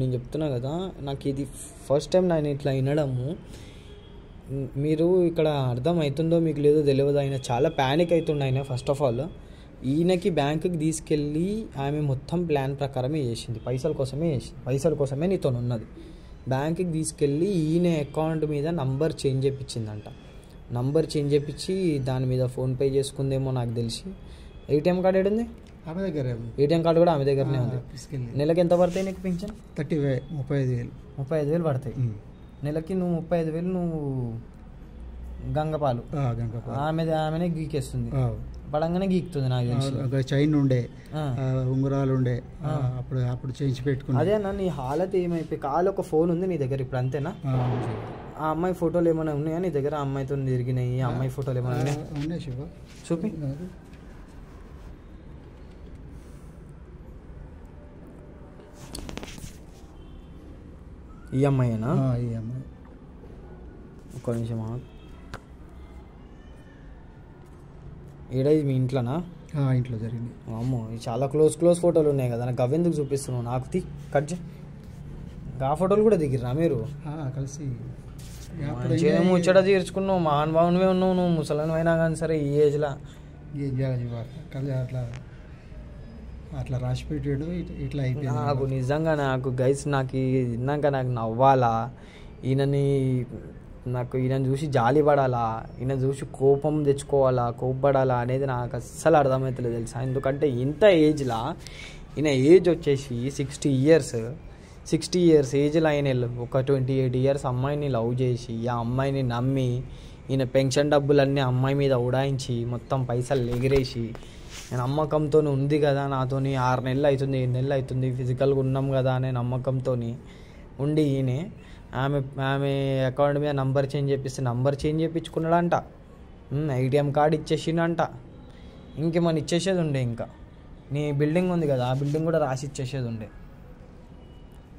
నేను చెప్తున్నా కదా, నాకు ఇది ఫస్ట్ టైం నేను ఇట్లా వినడము. మీరు ఇక్కడ అర్థమవుతుందో మీకు లేదో తెలియదు, ఆయన చాలా ప్యానిక్ అవుతుండే. ఆయన ఫస్ట్ ఆఫ్ ఆల్ ఈయనకి బ్యాంకుకి తీసుకెళ్ళి ఆమె మొత్తం ప్లాన్ ప్రకారమే చేసింది, పైసల కోసమే నీతో ఉన్నది. బ్యాంకుకి తీసుకెళ్ళి ఈయన అకౌంట్ మీద నంబర్ చేంజ్ చేయించిందంట. నంబర్ చేంజ్ చేయించి దాని మీద ఫోన్పే చేసుకుందేమో నాకు తెలిసి. ఏటీఎం కార్డు ఏడుంది
ఆమె దగ్గర,
ఏటీఎం కార్డు కూడా ఆమె దగ్గరనే ఉంది. నెలకి ఎంత పడతాయి నీకు పింఛన్?
35,000
పడతాయి నెలకి. నువ్వు 35,000 నువ్వు గంగపాలు ఆమెనే గీకేస్తుంది, పడంగానే గీకుతుంది నాకు తెలిసి.
చైన్ ఉండే, ఉంగరాలు ఉండే, అప్పుడు చేయించి పెట్టుకున్నా.
అదేనా నీ హాలత్ ఏమైపోయి? కాలు ఒక ఫోన్ ఉంది నీ దగ్గర ఇప్పుడు, అంతేనా? ఆ అమ్మాయి ఫోటోలు ఏమైనా ఉన్నాయా నీ దగ్గర? ఆ అమ్మాయితో తిరిగినాయి ఆ అమ్మాయి ఫోటోలు ఏమైనా
ఉన్నాయి శివ?
చూపి. ఈ అమ్మాయినా?
ఈ అమ్మాయి.
ఒక్క నిమిషం. ఏడాది మీ ఇంట్లోనా?
ఇంట్లో జరిగింది.
అమ్మో, చాలా క్లోజ్ ఫోటోలు ఉన్నాయి కదా, నాకు అవెందుకు చూపిస్తున్నావు? నాకు కట్ చే. ఆ ఫోటోలు కూడా దిగిరా మీరు
కలిసి?
ముచ్చట తీర్చుకున్నావు, మహానుభావునివే ఉన్నావు నువ్వు, ముసలాను అయినా కానీ సరే ఈ ఏజ్లో.
అట్లా రాసి పెట్టాడు, ఇట్లా అయిపోయింది.
నాకు నిజంగా గైస్ నాకు విన్నాక నాకు నవ్వాలా, ఈయనని చూసి జాలి పడాలా, ఈయన చూసి కోపం తెచ్చుకోవాలా, కోప్పడాలా అనేది నాకు అస్సలు అర్థమవుతలేదు తెలుసా. ఎందుకంటే ఇంత ఏజ్లో ఈయన ఏజ్ వచ్చేసి 60 ఇయర్స్ ఏజ్లో ఆయన ఒక 28 ఇయర్స్ అమ్మాయిని లవ్ చేసి ఆ అమ్మాయిని నమ్మి ఈయన పెన్షన్ డబ్బులన్నీ అమ్మాయి మీద ఉడాయించి మొత్తం పైసలు ఎగిరేసి, నేను నమ్మకంతో ఉంది కదా నాతోని 6 నెలలు అవుతుంది 7 నెలలు అవుతుంది ఫిజికల్గా ఉన్నాం కదా అనే నమ్మకంతో ఉండి ఈయన ఆమె అకౌంట్ మీద నంబర్ చేంజ్ చేయించుకున్నాడంట. ఏటీఎం కార్డు ఇచ్చేసిండంట. ఇంకేమన్నా ఇచ్చేసేది ఉండే, ఇంకా నీ బిల్డింగ్ ఉంది కదా ఆ బిల్డింగ్ కూడా రాసి ఇచ్చేసేది ఉండే.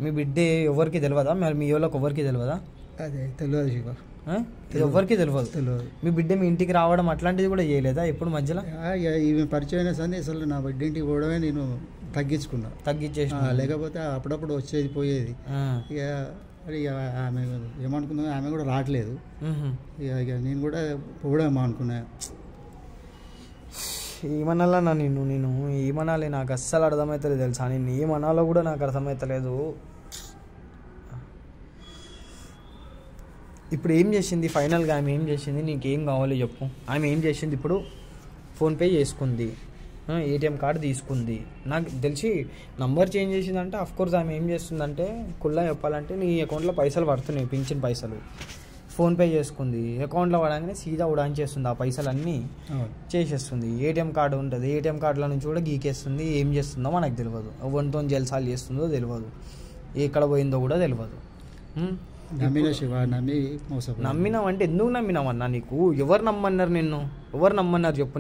మీ బిడ్డే ఎవరికి తెలియదా? మీ వాళ్ళకి ఎవరికి తెలియదా?
అదే తెలియదు శివ,
ఎవరికి తెలియదు. మీ బిడ్డ మీ ఇంటికి రావడం అట్లాంటిది కూడా చేయలేదా ఎప్పుడు మధ్యలో?
ఇవి పరిచయం అయినా సరే అసలు నా బిడ్డ ఇంటికి పోవడమే నేను తగ్గించేసి, లేకపోతే అప్పుడప్పుడు వచ్చేది పోయేది. ఇక ఆమె ఏమనుకున్నా, ఆమె కూడా రావట్లేదు. ఇక నేను కూడా పోవడమా అనుకున్నా.
ఏమనాలా నేను ఏమనాలి నాకు అస్సలు అర్థమవుతలేదు తెలుసా. నేను ఏమనాలో కూడా నాకు అర్థమవుతలేదు. ఇప్పుడు ఏం చేసింది ఫైనల్గా? ఆమె ఏం చేసింది? నీకేం కావాలి చెప్పు. ఆమె ఏం చేసింది? ఇప్పుడు ఫోన్పే చేసుకుంది, ఏటీఎం కార్డు తీసుకుంది. నాకు తెలిసి నంబర్ చేంజ్ చేసిందంటే అఫ్కోర్స్ ఆమె ఏం చేస్తుందంటే, కుల్లా చెప్పాలంటే నీ అకౌంట్లో పైసలు పడుతున్నాయి, పింఛన్ పైసలు. ఫోన్పే చేసుకుంది, అకౌంట్లో పడగానే సీదా ఉడాంచేస్తుంది, ఆ పైసలన్నీ చేసేస్తుంది. ఏటీఎం కార్డు ఉంటుంది, ఏటీఎం కార్డుల నుంచి కూడా గీకేస్తుంది. ఏం చేస్తుందో మనకు తెలియదు, ఎవరితో జల్సాలు చేస్తుందో తెలియదు, ఎక్కడ పోయిందో కూడా తెలియదు. నమ్మినావంటే ఎందుకు నమ్మినావన్నా? ఎవరు నమ్మన్నారు నిన్ను? ఎవరు నమ్మన్నారు చెప్పు?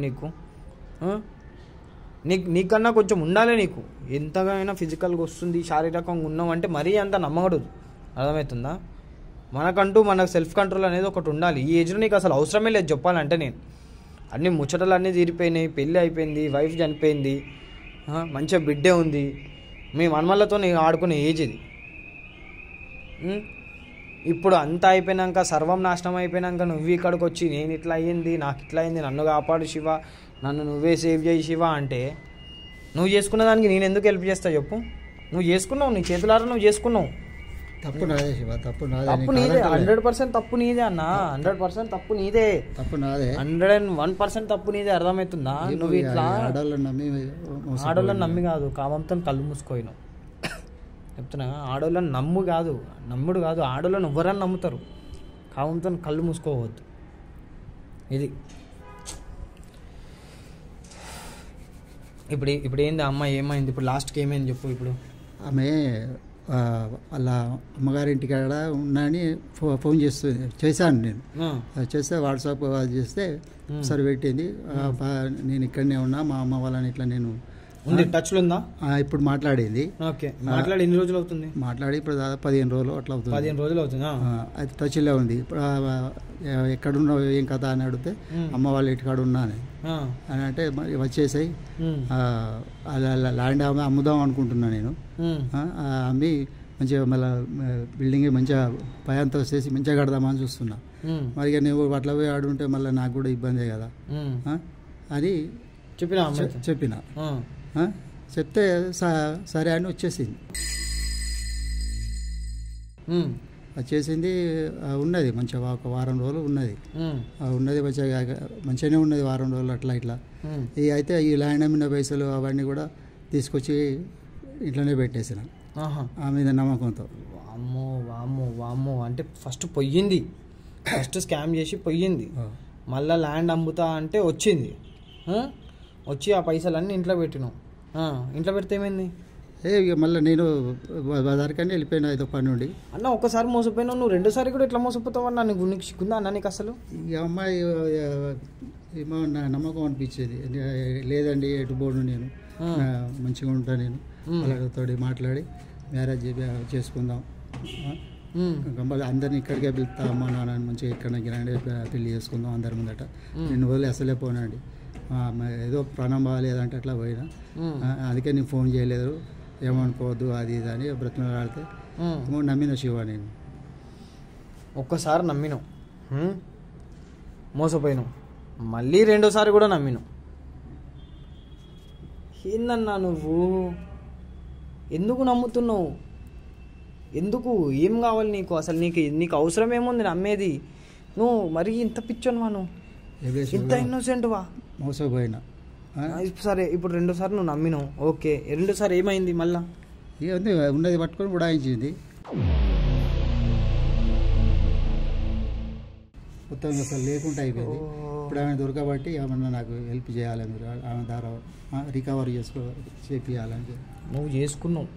నీకన్నా కొంచెం ఉండాలి. నీకు ఎంతగానైనా ఫిజికల్గా వస్తుంది, శారీరకంగా ఉన్నావంటే మరీ అంత నమ్మకూడదు, అర్థమవుతుందా? మనకు సెల్ఫ్ కంట్రోల్ అనేది ఒకటి ఉండాలి. ఈ ఏజ్లో నీకు అసలు అవసరమే లేదు చెప్పాలంటే. నేను అన్ని ముచ్చటలు అన్నీ తీరిపోయినాయి, పెళ్ళి అయిపోయింది, వైఫ్ చనిపోయింది, మంచిగా బిడ్డే ఉంది, మీ మనమల్లతో ఆడుకునే ఏజ్ ఇది. ఇప్పుడు అంతా అయిపోయినాక, సర్వం నాశనం అయిపోయినాక నువ్వు ఇక్కడికి వచ్చి నేను ఇట్లా అయ్యింది, నాకు ఇట్లా అయింది, నన్ను కాపాడు శివ, నన్ను నువ్వే సేవ్ చేయి శివ అంటే, నువ్వు చేసుకున్న దానికి నేను ఎందుకు హెల్ప్ చేస్తా చెప్పు? నువ్వు చేసుకున్నావు, నీ చేతులారా నువ్వు చేసుకున్నావు.
తప్పు నాదే శివ, తప్పు నాదే.
తప్పు నీదే, 100% తప్పు నీదే అన్న, 100% తప్పు నీదే,
తప్పు నాదే,
101% తప్పు నీదే. అర్థమవుతుందా? నువ్వు ఇట్లా ఆడోళ్ళని నమ్మి కాదు, కామంతో కళ్ళు మూసుకోయినావు చెప్తున్నా. ఆడోళ్ళని నమ్ముడు కాదు, ఆడోళ్ళని ఎవరని నమ్ముతారు, కామంతో కళ్ళు మూసుకోవద్దు. ఇది ఇప్పుడు ఏంది అమ్మాయి ఏమైంది ఇప్పుడు లాస్ట్కి ఏమైంది చెప్పు. ఇప్పుడు
ఆమె వాళ్ళ అమ్మగారింటికాడ ఉన్నాని ఫోన్ చేశాను నేను. చేస్తే వాట్సాప్ అది చేస్తే సరే పెట్టింది. నేను ఇక్కడనే ఉన్నా, మా అమ్మ వాళ్ళని ఇట్లా నేను
టచ్లో ఉందా
ఇప్పుడు మాట్లాడింది.
ఓకే, మాట్లాడి ఎన్ని రోజులు అవుతుంది?
మాట్లాడి ఇప్పుడు దాదాపు 15 రోజులు అట్లా అవుతుంది.
15 రోజులు అవుతుంది.
అది టచ్లో ఉంది. ఇప్పుడు ఎక్కడున్నావు ఏం కథ అని అడిగితే అమ్మ వాళ్ళ ఇంటికాడ ఉన్నాను అని అంటే వచ్చేసాయి ల్యాండ్ అమ్ముదాం అనుకుంటున్నా నేను. అమ్మి మంచిగా మళ్ళీ బిల్డింగ్ మంచిగా పయాంతో వచ్చేసి మంచిగా కడదామని చూస్తున్నా. మరి ఇక నువ్వు అట్లా పోయి ఆడుంటే మళ్ళీ నాకు కూడా ఇబ్బందే కదా అని చెప్పిన. చెప్తే సరే అని వచ్చేసింది. ఉన్నది మంచిగా ఒక వారం రోజులు ఉన్నది. మంచిగానే ఉన్నది వారం రోజులు అట్లా ఇట్లా. అయితే ఈ ల్యాండ్ అమ్మిన పైసలు అవన్నీ కూడా తీసుకొచ్చి ఇంట్లోనే పెట్టేసిన ఆ మీద నమ్మకంతో.
వామ్మో అంటే ఫస్ట్ పొయ్యింది, ఫస్ట్ స్కామ్ చేసి పొయ్యింది, మళ్ళీ ల్యాండ్ అమ్ముతా అంటే వచ్చింది, వచ్చి ఆ పైసలన్నీ ఇంట్లో పెట్టినావు. ఇంట్లో పెడితే ఏమైంది?
ఇక మళ్ళీ నేను బజార్కని వెళ్ళిపోయినా ఏదో పని నుండి.
అన్న ఒక్కసారి మోసపోయినావు, నువ్వు 2సారి కూడా ఎట్లా మోసపోతావు అన్న? నీకు సిగ్గుందా అన్న నీకు అసలు?
ఈ అమ్మాయి ఏమో నా నమ్మకం అనిపించేది. లేదండి ఎటు బోర్డు నేను మంచిగా ఉంటాను, నేను వాళ్ళతో మాట్లాడి మ్యారేజ్ చేసుకుందాం, మళ్ళీ అందరిని ఇక్కడికే పిలుస్తా, అమ్మ నాన్న మంచిగా ఇక్కడ పెళ్లి చేసుకుందాం అందరి ముందట, నేను వదిలే అసలే పోనండి, ఏదో ప్రాణం బాగాలేదంటే అట్లా పోయినా, అందుకే నేను ఫోన్ చేయలేదు ఏమనుకోవద్దు అది ఇది అని బ్రతిమలాడితే నమ్మిన శివ. నేను
ఒక్కసారి నమ్మినావు, మోసపోయినావు, మళ్ళీ 2సారి కూడా నమ్మినావు. ఏందన్నా నువ్వు ఎందుకు నమ్ముతున్నావు? ఎందుకు? ఏం కావాలి నీకు అసలు? నీకు అవసరం ఏముంది నమ్మేది? నువ్వు మరీ ఇంత పిచ్చోనువా? నువ్వు ఇంత ఇన్నోసెంట్వా?
మోసపోయినా
సరే, ఇప్పుడు 2సారి నువ్వు నమ్మినావు, ఓకే, 2సారి ఏమైంది? మళ్ళా
ఉన్నది పట్టుకొని ఉడాయించింది మొత్తం, అసలు లేకుండా అయిపోయింది. ఇప్పుడు ఆమె దొరకబట్టి ఏమన్నా నాకు హెల్ప్ చేయాలి, మీరు ఆమె ద్వారా రికవర్ చేపియాలని.
నువ్వు చేసుకున్నావు,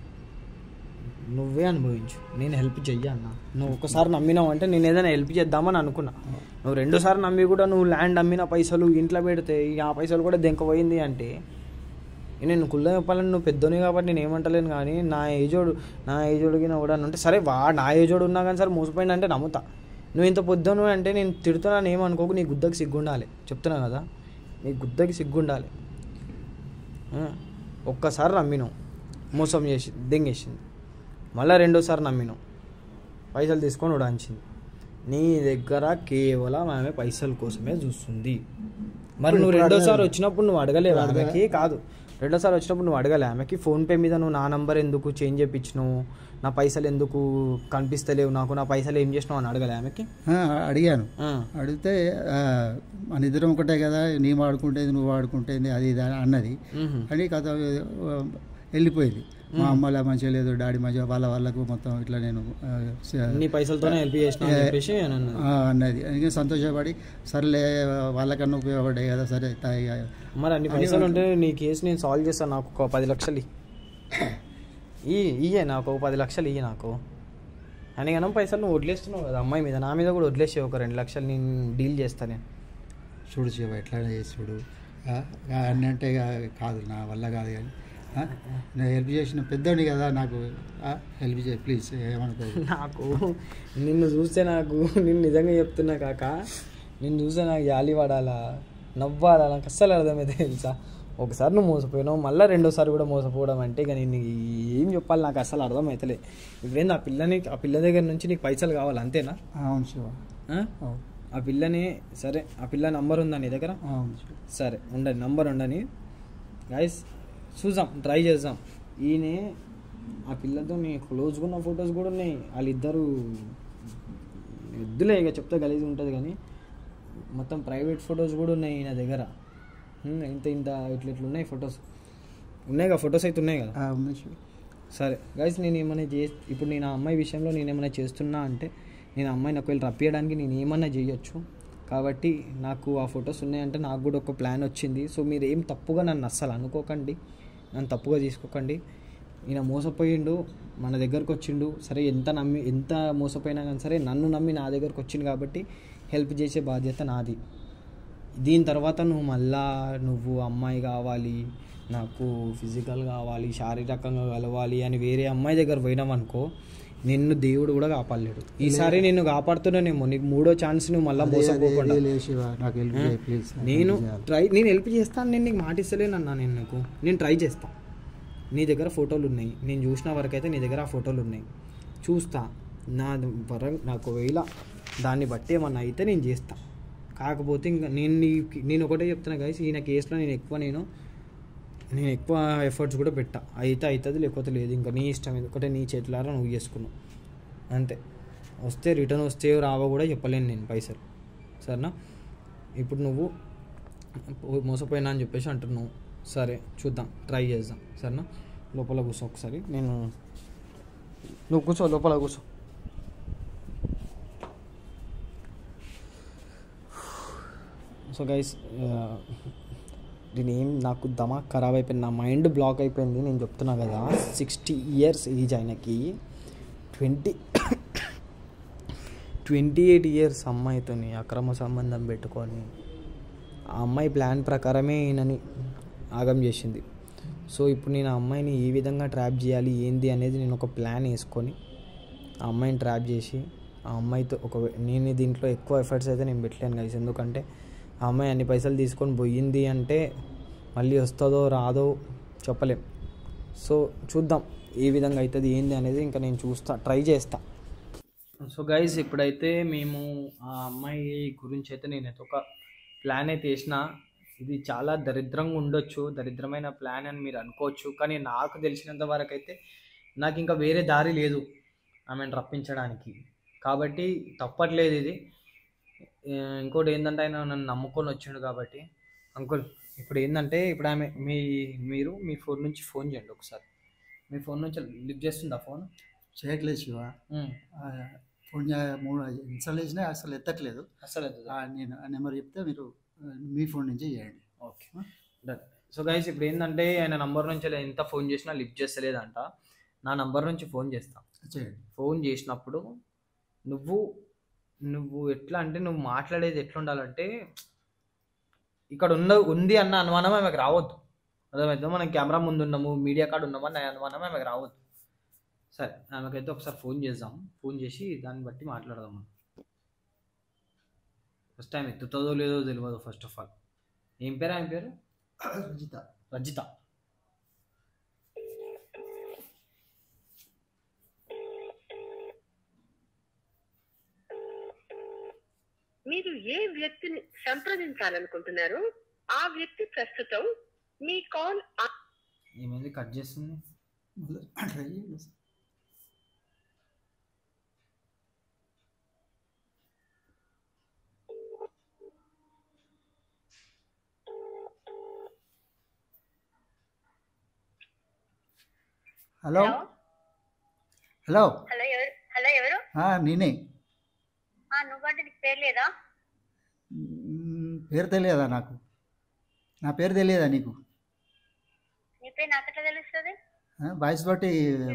నువ్వే అనుభవించు, నేను హెల్ప్ చెయ్యన్న. నువ్వు ఒకసారి నమ్మినావు అంటే నేను ఏదైనా హెల్ప్ చేద్దామని అనుకున్నా. నువ్వు 2సారి నమ్మి కూడా నువ్వు ల్యాండ్ అమ్మిన పైసలు ఇంట్లో పెడితే ఆ పైసలు కూడా దెంకపోయింది అంటే నేను కుళ్ళ చెప్పాలని, నువ్వు పెద్దోని కాబట్టి నేను ఏమంటలేను, కానీ నా ఏజోడికి కూడా అంటే సరే నా ఏజోడు ఉన్నా కానీ సరే మోసపోయింది అంటే నమ్ముతా. నువ్వు ఇంత పొద్దును అంటే నేను తిడుతున్నాను ఏమనుకోకు, నీ గుద్దకి సిగ్గుండాలి, చెప్తున్నా కదా, నీ గుద్దకి సిగ్గుండాలి. ఒక్కసారి నమ్మినావు, మోసం చేసి దెంగేసింది, మళ్ళీ 2సారి నమ్మినావు, పైసలు తీసుకొని ఉడాంచింది. నీ దగ్గర కేవలం ఆమె పైసల కోసమే చూస్తుంది. మరి నువ్వు 2సారి వచ్చినప్పుడు నువ్వు అడగలేవు ఆమెకి? కాదు, 2సారి వచ్చినప్పుడు నువ్వు అడగలే ఆమెకి? ఫోన్పే మీద నువ్వు నా నంబర్ ఎందుకు చేంజ్ చేయించినావు, నా పైసలు ఎందుకు కనిపిస్తలేవు నాకు, నా పైసలు ఏం చేసినావు అని అడగలే ఆమెకి?
అడిగాను. అడిగితే మన ఇద్దరం ఒకటే కదా, నీ వాడుకుంటేది నువ్వు వాడుకుంటేది అది ఇది అన్నది అని కథ వెళ్ళిపోయింది. మా అమ్మలా మంచిగా లేదు, డాడీ మంచిగా వాళ్ళకు మొత్తం ఇట్లా నేను
నీ పైసలతోనే హెల్ప్ చేసిన
అన్నది. అందుకే సంతోషపడి సరేలే వాళ్ళకన్నా ఉపయోగపడ్డాయి కదా, సరే
మరి అన్ని పైసలు ఉంటే నీ కేసు నేను సాల్వ్ చేస్తాను, నాకు ఒక 10 లక్షలు ఇయ్యే, నాకు ఒక 10 లక్షలు ఇయ్యి నాకు అని. కానీ పైసలు నువ్వు వదిలేస్తున్నావు కదా అమ్మాయి మీద, నా మీద కూడా వదిలేసే ఒక 2 లక్షలు నేను డీల్ చేస్తాను. నేను
చూడు శివ ఎట్లా చేసి చూడు అన్నీ అంటే కాదు, నా వల్ల కాదు, కానీ నేను హెల్ప్ చేసిన పెద్దోని కదా, నాకు హెల్ప్ చేయి ప్లీజ్, ఏమనుకో.
నాకు నిన్ను చూస్తే నేను నిజంగా చెప్తున్నా కాక, నిన్ను చూస్తే నాకు జాలి పడాలా నవ్వాలా నాకు అస్సలు అర్థమైతే తెలుసా. ఒకసారి నువ్వు మోసపోయినావు, మళ్ళీ 2సారి కూడా మోసపోవడం అంటే ఇక నేను ఏం చెప్పాలి నాకు అస్సలు అర్థమవుతలే. ఇప్పుడేంది ఆ పిల్ల దగ్గర నుంచి నీకు పైసలు కావాలి అంతేనా?
అవును శివ.
ఆ పిల్లని సరే, ఆ పిల్ల నంబర్ ఉందా నీ దగ్గర? సరే ఉండని, నంబర్ ఉండని గైస్ చూద్దాం, ట్రై చేద్దాం. ఈయన ఆ పిల్లతో క్లోజ్గా ఉన్న ఫొటోస్ కూడా ఉన్నాయి. వాళ్ళిద్దరూ వద్దులే ఇక చెప్తే గలీజ్ ఉంటుంది కానీ మొత్తం ప్రైవేట్ ఫొటోస్ కూడా ఉన్నాయి నా దగ్గర. ఇంత ఇంత ఇట్లా ఉన్నాయి ఫొటోస్ ఉన్నాయి కదా, ఫొటోస్ అయితే ఉన్నాయి కదా. సరే గైస్, నేను ఏమైనా ఇప్పుడు నేను ఆ అమ్మాయి విషయంలో నేను ఏమైనా చేస్తున్నా అంటే నేను అమ్మాయిని ఒకవేళ రప్పియడానికి నేను ఏమన్నా చేయొచ్చు. కాబట్టి నాకు ఆ ఫొటోస్ ఉన్నాయంటే నాకు కూడా ఒక ప్లాన్ వచ్చింది. సో మీరు ఏం తప్పుగా నన్ను అస్సలు అనుకోకండి, నన్ను తప్పుగా తీసుకోకండి. ఈయన మోసపోయిండు, మన దగ్గరకు వచ్చిండు. సరే ఎంత మోసపోయినా కానీ సరే నన్ను నమ్మి నా దగ్గరకు వచ్చిండు కాబట్టి హెల్ప్ చేసే బాధ్యత నాది. దీని తర్వాత నువ్వు అమ్మాయి కావాలి, నాకు ఫిజికల్ కావాలి, శారీరకంగా కలవాలి అని వేరే అమ్మాయి దగ్గర పోయినామనుకో నిన్ను దేవుడు కూడా కాపాడలేడు. ఈసారి నిన్ను కాపాడుతున్నానేమో, నీకు 3వ ఛాన్స్ నువ్వు మళ్ళీ మోసపోకుండా. నేను హెల్ప్ చేస్తాను, నేను నీకు మాట ఇస్తలేనన్నా. నేను ట్రై చేస్తాను. నీ దగ్గర ఫోటోలు ఉన్నాయి, నేను చూసిన వరకు అయితే నీ దగ్గర ఆ ఫోటోలు ఉన్నాయి. చూస్తా, నాకు ఒకవేళ దాన్ని బట్టి ఏమన్నా అయితే నేను చేస్తాను. కాకపోతే ఇంకా నేను ఒకటే చెప్తున్నా గైస్, ఈయన కేసులో నేను ఎక్కువ ఎఫర్ట్స్ కూడా పెట్టా. అయితే అవుతుంది, లేకపోతే లేదు. ఇంకా నీ ఇష్టం, ఎందుకంటే నీ చేతులారా నువ్వు చేసుకున్నావు అంతే. వస్తే రిటర్న్ వస్తే రావో కూడా చెప్పలేను నేను పైసలు, సరేనా? ఇప్పుడు నువ్వు మోసపోయినా అని చెప్పేసి అంటున్నావు. సరే చూద్దాం, ట్రై చేద్దాం, సరేనా? లోపల కూర్చో ఒకసారి. నువ్వు కూర్చో, లోపల కూర్చో. సో గైస్, నాకు దమాక్ ఖరాబ్ అయిపోయింది, నా మైండ్ బ్లాక్ అయిపోయింది. నేను చెప్తున్నా కదా, 60 years ఏజ్ ఆయనకి, 28 years అమ్మాయితో అక్రమ సంబంధం పెట్టుకొని ఆ అమ్మాయి ప్లాన్ ప్రకారమే ఈయనని ఆగం చేసింది. సో ఇప్పుడు నేను ఆ అమ్మాయిని ఏ విధంగా ట్రాప్ చేయాలి ఏంది అనేది నేను ఒక ప్లాన్ వేసుకొని ఆ అమ్మాయిని ట్రాప్ చేసి ఆ అమ్మాయితో నేను దీంట్లో ఎక్కువ ఎఫర్ట్స్ అయితే నేను పెట్టలేను గైస్. ఎందుకంటే ఆ అమ్మాయి అన్ని పైసలు తీసుకొని పోయింది అంటే మళ్ళీ వస్తుందో రాదో చెప్పలేం. సో చూద్దాం ఏ విధంగా అవుతుంది ఏంది అనేది, ఇంకా నేను ట్రై చేస్తా. సో గైస్, ఇప్పుడైతే మేము ఆ అమ్మాయి గురించి అయితే నేనైతే ఒక ప్లాన్ అయితే వేసిన. ఇది చాలా దరిద్రంగా ఉండొచ్చు, దరిద్రమైన ప్లాన్ అని మీరు అనుకోవచ్చు. కానీ నాకు తెలిసినంత వరకు అయితే నాకు ఇంకా వేరే దారి లేదు ఆమెను రప్పించడానికి. కాబట్టి తప్పట్లేదు ఇది. ఇంకోటి ఏంటంటే ఆయన నన్ను నమ్ముకొని వచ్చిండు కాబట్టి. అంకుల్, ఇప్పుడు ఏంటంటే ఇప్పుడు ఆమె మీరు మీ ఫోన్ నుంచి ఫోన్ చేయండి ఒకసారి. మీ ఫోన్ నుంచి లిఫ్ట్ చేస్తుందా? ఫోన్
చేయట్లేదు శివ. ఫోన్ ఇన్స్టాల్ చేసినా అసలు ఎత్తట్లేదు. నేను ఆ నెంబర్ చెప్తే మీరు మీ ఫోన్ నుంచి చేయండి.
Okay, done. సో గైస్, ఇప్పుడు ఏంటంటే ఆయన నంబర్ నుంచి ఎంత ఫోన్ చేసినా లిఫ్ట్ చేస్తలేదంట. నా నంబర్ నుంచి ఫోన్ చేస్తాను, చేయండి. ఫోన్ చేసినప్పుడు నువ్వు ఎట్లా అంటే నువ్వు మాట్లాడేది ఎట్లా ఉండాలంటే, ఇక్కడ ఉంది అన్న అనుమానం ఆమెకు రావద్దు. అర్థమైతే మనం కెమెరా ముందు ఉన్నాము, మీడియా కార్డు ఉన్నామని అనుమానం ఆమెకు రావద్దు. సరే, ఆమెకైతే ఒకసారి ఫోన్ చేద్దాం. ఫోన్ చేసి దాన్ని బట్టి మాట్లాడదాం. మనం ఫస్ట్ టైం ఎత్తుతుందో లేదో తెలియదు. ఫస్ట్ ఆఫ్ ఆల్, ఏం పేరు ఆమె పేరు? రజిత.
మీరు ఏ వ్యక్తిని సంప్రదించాలనుకుంటున్నారు ఆ వ్యక్తి ప్రస్తుతం మీ కాల్.
ఏమైంది, కట్ చేస్తుంది?
హలో హలో
హలో హలో, ఎవరు?
నేనే.
నువ్వంటే నీకు పేరు లేదా?
పేరు తెలియదా నాకు? నా పేరు తెలియదా నీకు?
నీ పేరు నాకు ఎట్లా తెలుస్తుంది?
వాయిస్ బట్టి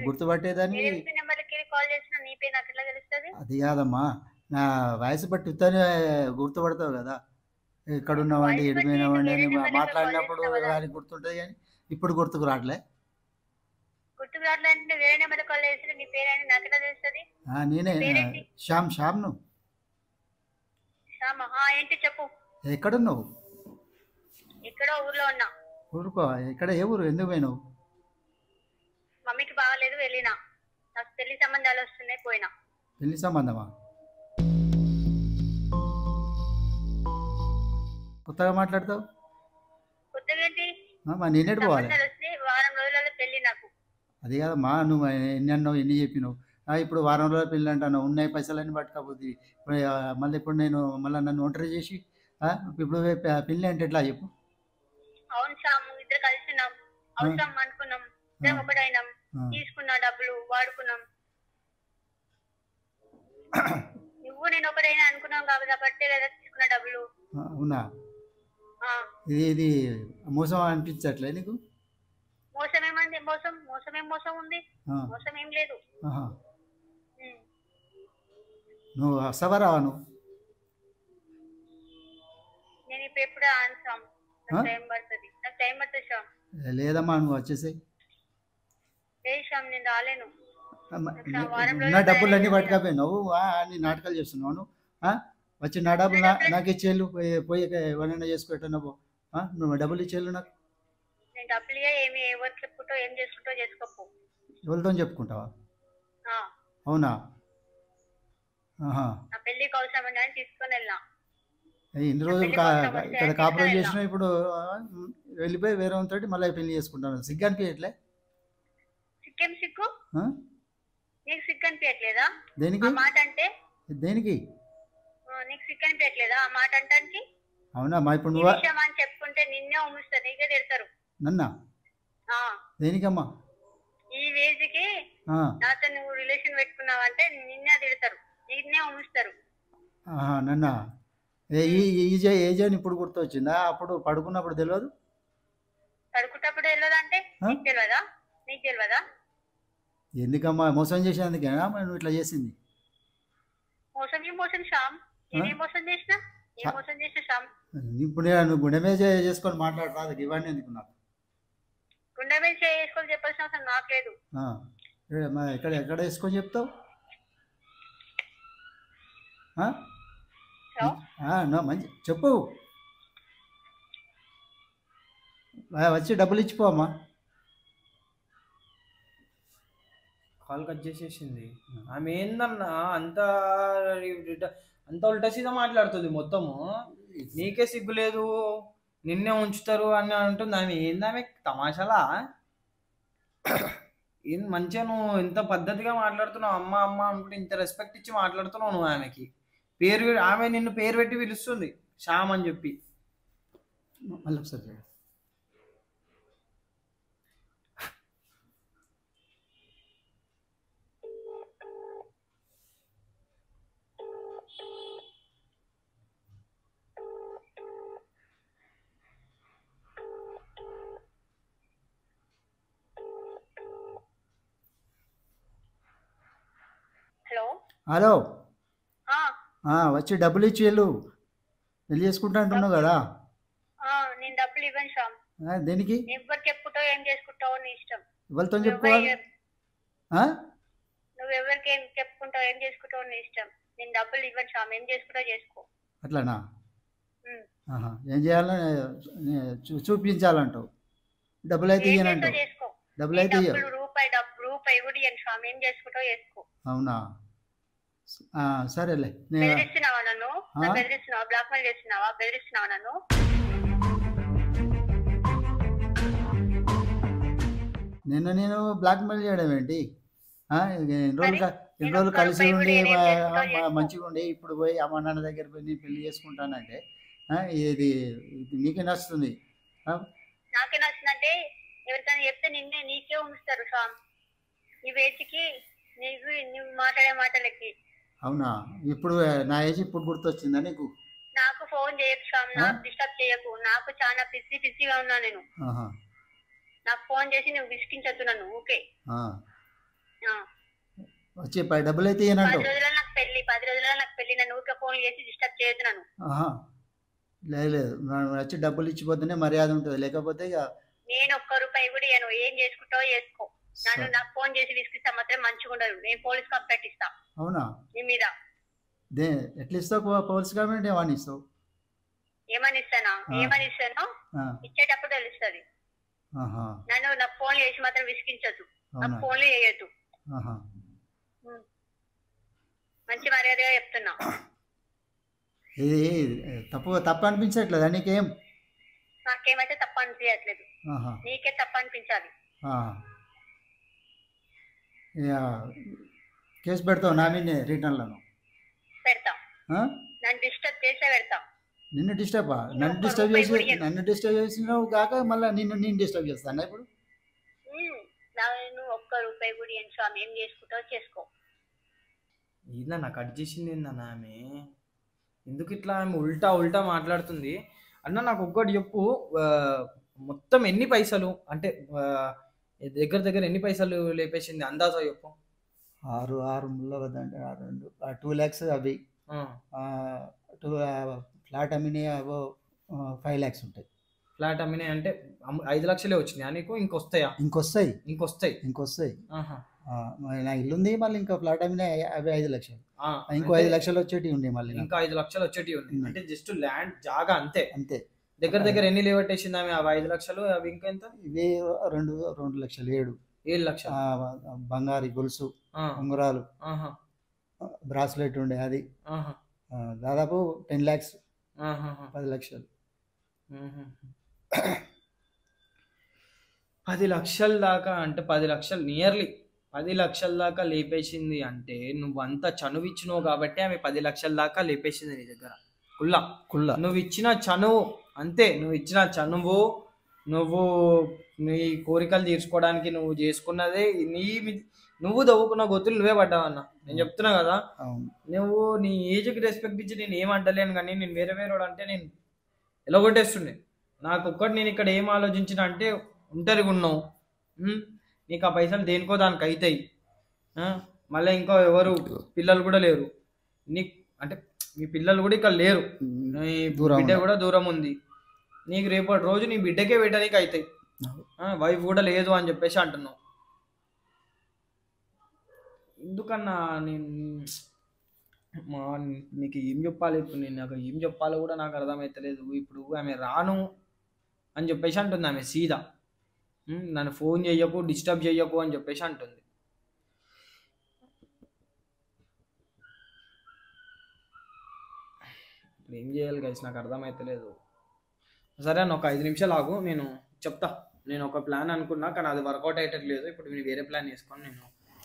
గుర్తుపట్టేదాన్ని.
నెంబర్కి కాల్ చేసిన నీ పేరు నాకు ఎట్లా తెలుస్తుంది?
అది కాదమ్మా, నా వాయిస్ బట్టి ఉత్తనే గుర్తుపడతావు కదా. ఎక్కడ ఉన్నావండి, ఎడిపోయినావండి అని మాట్లాడినప్పుడు దానికి గుర్తుంటుంది. కానీ ఇప్పుడు గుర్తుకు రావట్లే.
గుర్తుకు రావట్లే అంటే వేరే నెంబర్ కాల్ చేసిన నీ పేరు అని నాకు ఎట్లా తెలుస్తుంది?
నేనే శ్యామ్.
ఏంటి చెప్పు.
ఎక్కడున్నావు?
ఎక్కడో ఊర్లో ఉన్నా.
ఊరుకో? ఎక్కడ? ఏ ఊరు? ఎందుకు పోయినావు?
మమ్మీకి బాగాలేదు, వెళ్ళినా. నాకు పెళ్లి సంబంధాలు వస్తున్నాయి, పోయినా.
పెళ్లి సంబంధమా? కొత్తగా మాట్లాడతావు.
కొత్తగా ఏంటి?
నేనేటి పోవాలి?
వారం రోజులలో పెళ్లి నాకు.
అది కాదమ్మా, నువ్వు ఎన్ని అన్నావు, ఎన్ని చెప్పినావు. ఇప్పుడు వారం రోజుల పెళ్ళి అంటాను, ఉన్నాయి పైసలన్నీ పట్టుకపోతుంది. ఇప్పుడు మళ్ళీ ఇప్పుడు నేను మళ్ళీ నన్ను ఒంటరి చేసి ఇప్పుడు పెళ్ళి అంటే ఎట్లా చెప్పు.
అవును సాము, ఇద్దరు కలిసినాం, అవసరం అనుకున్నాం, ఇద్దరం ఒకటైనాం, తీసుకున్న డబ్బులు వాడుకున్నాం. నువ్వు నేను ఒకటైనా అనుకున్నాం కాబట్టి లేదా తీసుకున్న డబ్బులు.
అవునా, ఇది మోసం అనిపించట్లే నీకు?
మోసం ఏమంది? మోసం ఉంది, మోసం ఏం లేదు.
నువ్వు వస్తావా నువ్వు?
నేను ఇప్పుడు ఎప్పుడు ఆన్సాం, నాకు టైం పడుతుంది శ్యామ్.
లేదమ్మా, నువ్వు వచ్చేసాయి.
లేదు శ్యామ్, నేను రాలేను.
నా డబ్బులు అన్నీ పట్టుకపోయినావు, అన్ని నాటకాలు చేస్తున్నావు నువ్వు. వచ్చి నా డబ్బులు నాకు ఇచ్చేళ్ళు, పోయి ఎవరైనా చేసుకోవటన్నావు. నువ్వు డబ్బులు ఇచ్చేళ్ళు నాకు.
నేను డబ్బులు ఏమి ఎవరికి చెప్పుకుంటో ఏం చేసుకుంటో చేసుకోపో.
ఎవరితో చెప్పుకుంటావా? అవునా?
నా పెళ్లికి అవసరం అని తీసుకొని వెళ్ళినా.
ఇన్ని రోజులు ఇక్కడ కాపురం చేసినా, ఇప్పుడు వెళ్ళిపోయి వేరే తోటి మళ్ళీ పెళ్లి చేసుకుంటాను. సిగ్గు అనిపించట్లే?
సిగ్గేం సిగ్గు? నీకు సిగ్గు అనిపించట్లేదా
దేనికి?
మాట అంటే దేనికి? నీకు సిగ్గు అనిపించట్లేదా ఆ మాట అంటానికి?
అవునా మా, ఇప్పుడు నువ్వు
విషయం అని చెప్పుకుంటే నిన్నే ఉమ్మిస్తారు, నీకే తిడతారు.
నన్నా? దేనికమ్మా?
ఈ వేజ్కి నాతో నువ్వు రిలేషన్ పెట్టుకున్నావంటే నిన్నే తిడతారు, నిన్నే ఉమ్మిస్తారు.
నన్నా? ఏజ్ అని ఇప్పుడు గుర్తొచ్చిందా? అప్పుడు పడుకున్నప్పుడు తెలియదు?
పడుకున్నప్పుడు తెలియదు అంటే నీకు తెలియదా? నీకు తెలియదా?
ఎందుకమ్మా, మోసం చేసేందుకేనా నువ్వు ఇట్లా చేసింది?
మోసం శ్యామ్, నేనేం మోసం చేసినా? ఏం మోసం చేసిన శ్యామ్?
ఇప్పుడు నువ్వు గుండె మీద చేసుకొని మాట్లాడరాదు, ఇవన్నీ ఎందుకు నాకు?
గుండె మీద చేసుకొని చెప్పాల్సిన అవసరం నాకు లేదు.
ఎక్కడ వేసుకొని చెప్తావు? మంచి చెప్పు. వచ్చి డబ్బులు ఇచ్చిపోమ్మా.
కాల్ కట్ చేసేసింది. ఆమె ఏందన్నా అంత ఉల్టా సీదా మాట్లాడుతుంది మొత్తము. నీకే సిగ్గు లేదు, నిన్నే ఉంచుతారు అని అంటుంది. ఆమె ఏందామె తమాషాలా? ఏం మంచిగా నువ్వు ఇంత పద్ధతిగా మాట్లాడుతున్నావు, అమ్మ అమ్మ అనుకుంటే ఇంత రెస్పెక్ట్ ఇచ్చి మాట్లాడుతున్నావు నువ్వు. ఆమెకి పేరు, ఆమె నిన్ను పేరు పెట్టి పిలుస్తుంది శ్యామ్ అని చెప్పి.
మళ్ళీ ఒకసారి హలో. వచ్చి డబ్బులు ఇచ్చి వెళ్ళు, పెళ్లి చేసుకుంటా అంటున్నావు కదా.
నేను డబ్బులు ఇవ్వను శ్యామ్.
దేనికి?
ఎవరికి చెప్పుకుంటావు ఏం చేసుకుంటావు నీ ఇష్టం.
ఎవరితో చెప్పుకోవాలి?
నువ్వు ఎవరికి ఏం చెప్పుకుంటావు ఏం చేసుకుంటావు నీ ఇష్టం. నేను డబ్బులు ఇవ్వను శ్యామ్, ఏం చేసుకుంటావు చేసుకో.
అట్లానా? ఏం చేయాలని చూపించాలంటావు? డబ్బులు అయితే ఇయ్యనంటావు? డబ్బులు అయితే
రూపాయి కూడా ఇవ్వను శ్యామ్, ఏం చేసుకుంటావు చేసుకో.
అవునా? సరేలే.
బెదిరిస్తున్నావా నన్ను? బెదిరిస్తున్నావా? బ్లాక్ మెయిల్ చేస్తున్నావా? బెదిరిస్తున్నావా నన్ను?
నేను బ్లాక్ మెయిల్ చేయడం ఏంటి? ఎన్ని రోజులు కలిసి ఉండి మంచిగా ఉండి ఇప్పుడు పోయి అమ్మ నాన్న దగ్గర పోయి నేను పెళ్లి చేసుకుంటానంటే ఇది నీకే నచ్చుతుంది?
నాకే నచ్చుతుందంటే ఎవరికైనా చెప్తే నీకే ఉంచుతారు శ్యామ్. ఈ వేచికి నువ్వు మాట్లాడే మాటలకి.
అవునా? ఇప్పుడు నా ఏజ్ ఇప్పుడు గుర్తొచ్చిందా నీకు?
నాకు ఫోన్ చేయకు శ్యామ్, నాకు డిస్టర్బ్ చేయకు. నాకు చాలా బిజీగా ఉన్నా నేను. నాకు ఫోన్ చేసి నువ్వు విసిగించొద్దు నన్ను. ఓకే?
వచ్చి డబ్బులు అయితే
10 రోజుల్లో నాకు పెళ్లి, నన్ను ఊరికే ఫోన్ చేసి డిస్టర్బ్ చేయొద్దు నన్ను.
లేదు, వచ్చి డబ్బులు ఇచ్చిపోతేనే మర్యాద ఉంటుంది, లేకపోతే
నేను ఒక్క రూపాయి కూడా ఇయ్యను. ఏం చేసుకుంటావో చేసుకో. నన్ను నాకు ఫోన్ చేసి విసిగిస్తా మాత్రం మంచిగా ఉండదు. నేను పోలీస్ కంప్లైంట్ ఇస్తా.
అవునా?
నీ మీద.
ఎట్లా ఇస్తావు పోలీస్ కంప్లైంట్? ఏమని ఇస్తావు?
ఏమని ఇస్తాను ఇచ్చేటప్పుడు తెలుస్తుంది. నన్ను నాకు ఫోన్ చేసి మాత్రం విసిగించద్దు, నాకు ఫోన్లు చేయొద్దు. మంచి మర్యాదగా చెప్తున్నా.
ఇది తప్పు అనిపించట్లేదా నీకేం?
నాకేమైతే తప్పు అనిపించట్లేదు, నీకే తప్పు అనిపించాలి.
ఇక కేసు పెడతావు నా మీద రిటర్న్లను.
పెడతా. నన్ను డిస్టర్బ్ చేసే పెడతా.
నిన్ను డిస్టర్బా? నన్ను డిస్టర్బ్ చేసినావు కాక మళ్ళీ నేను డిస్టర్బ్ చేస్తాను ఇప్పుడు.
నువ్వు ఒక్క రూపాయి కూడా ఏం స్వామి, ఏం చేసుకుంటావు చేసుకో.
ఏందన్నా కట్ చేసింది ఏందన్నా ఆమె? ఎందుకు ఇట్లా ఆమె ఉల్టా ఉల్టా మాట్లాడుతుంది? అన్న నాకు ఒక్కటి చెప్పు, మొత్తం ఎన్ని పైసలు అంటే దగ్గర దగ్గర ఎన్ని పైసలు లేపేసింది అందాజా చెప్పు.
2 lakhs అవి. ఫ్లాట్ అమ్మినాయి 5 lakhs ఉంటాయి.
ఫ్లాట్ అమ్మినాయి అంటే 5 లక్షలే వచ్చినాయా నీకు? ఇంకొస్తాయా?
ఇంకొస్తాయి. నా ఇల్లు ఉంది, మళ్ళీ ఇంకా ఫ్లాట్ అమ్మినాయి అవి 5 లక్షలు. ఇంకో 5 లక్షలు వచ్చేటి ఉండే, మళ్ళీ
ఇంకా 5 లక్షలు వచ్చేటి ఉంది. అంటే జస్ట్ ల్యాండ్ జాగా అంతే. దగ్గర దగ్గర ఎన్ని లేవట్టేసింది ఆమె? అవి 5 లక్షలు, అవి ఇంకా ఎంత?
ఇవే 2 లక్షలు, 7
లక్షలు.
బంగారు గొలుసు, ఉంగరాలు, బ్రాస్లెట్ ఉండే అది దాదాపు 10 lakhs, 10 లక్షలు.
10 లక్షల దాకా అంటే 10 లక్షలు నియర్లీ 10 లక్షల దాకా లేపేసింది అంటే నువ్వంతా చనువిచ్చినావు కాబట్టి ఆమె 10 లక్షల దాకా లేపేసింది నీ దగ్గర. కుల్ల నువ్వు ఇచ్చిన చనువు అంతే. నువ్వు ఇచ్చిన చనువు, నువ్వు నీ కోరికలు తీర్చుకోవడానికి నువ్వు చేసుకున్నదే. నువ్వు దవ్వుకున్న గొత్తులు నువ్వే పడ్డావన్న. నేను చెప్తున్నా కదా, నువ్వు నీ ఏజ్కి రెస్పెక్ట్ ఇచ్చి నేను ఏమంటలేను, కానీ నేను వేరే అంటే నేను ఎలాగొట్టేస్తుండే. నాకు ఒక్కటి నేను ఇక్కడ ఏం ఆలోచించిన అంటే, ఒంటరిగా ఉన్నావు, నీకు ఆ పైసలు దేనికో దానికి అవుతాయి, మళ్ళీ ఇంకా ఎవరు పిల్లలు కూడా లేరు నీకు, అంటే మీ పిల్లలు కూడా ఇక్కడ లేరు, నీ బిడ్డ కూడా దూరం ఉంది, నీకు రేపటి రోజు నీ బిడ్డకే పెట్టడానికి అవుతాయి, వైఫ్ కూడా లేదు అని చెప్పేసి అంటున్నావు. ఎందుకన్నా నేను నీకు ఏం చెప్పాలి ఇప్పుడు? నేను నాకు ఏం చెప్పాలో కూడా నాకు అర్థమవుతలేదు. ఇప్పుడు ఆమె రాను అని చెప్పేసి అంటుంది, ఆమె సీదా నన్ను ఫోన్ చెయ్యకు, డిస్టర్బ్ చెయ్యకు అని చెప్పేసి అంటుంది. ఇప్పుడు ఏం చేయాలి గైస్, నాకు అర్థమవుతలేదు. సరే అన్న, ఒక 5 నిమిషాలు ఆగు, నేను చెప్తా. నేను ఒక ప్లాన్ అనుకున్నా, కానీ అది వర్కౌట్ అయ్యేటట్లేదు. ఇప్పుడు నేను వేరే ప్లాన్ వేసుకొని నేను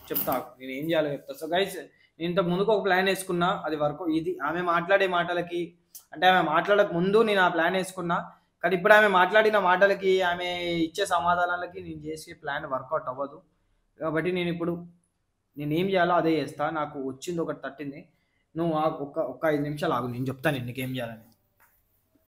చెప్తా, నేను ఏం చేయాలో చెప్తా. సో గైస్, నేను ఇంతకు ముందుకు ఒక ప్లాన్ వేసుకున్నా, అది ఇది ఆమె మాట్లాడే మాటలకి, అంటే ఆమె మాట్లాడక ముందు నేను ఆ ప్లాన్ వేసుకున్నా, కానీ ఇప్పుడు ఆమె మాట్లాడిన మాటలకి, ఆమె ఇచ్చే సమాధానాలకి నేను చేసే ప్లాన్ వర్కౌట్ అవ్వదు. కాబట్టి నేను ఏం చేయాలో అదే చేస్తా. నాకు వచ్చింది ఒకటి తట్టింది, నువ్వు ఒక్క 5 నిమిషాలు ఆగు, నేను చెప్తాను నీకేం చేయాలని.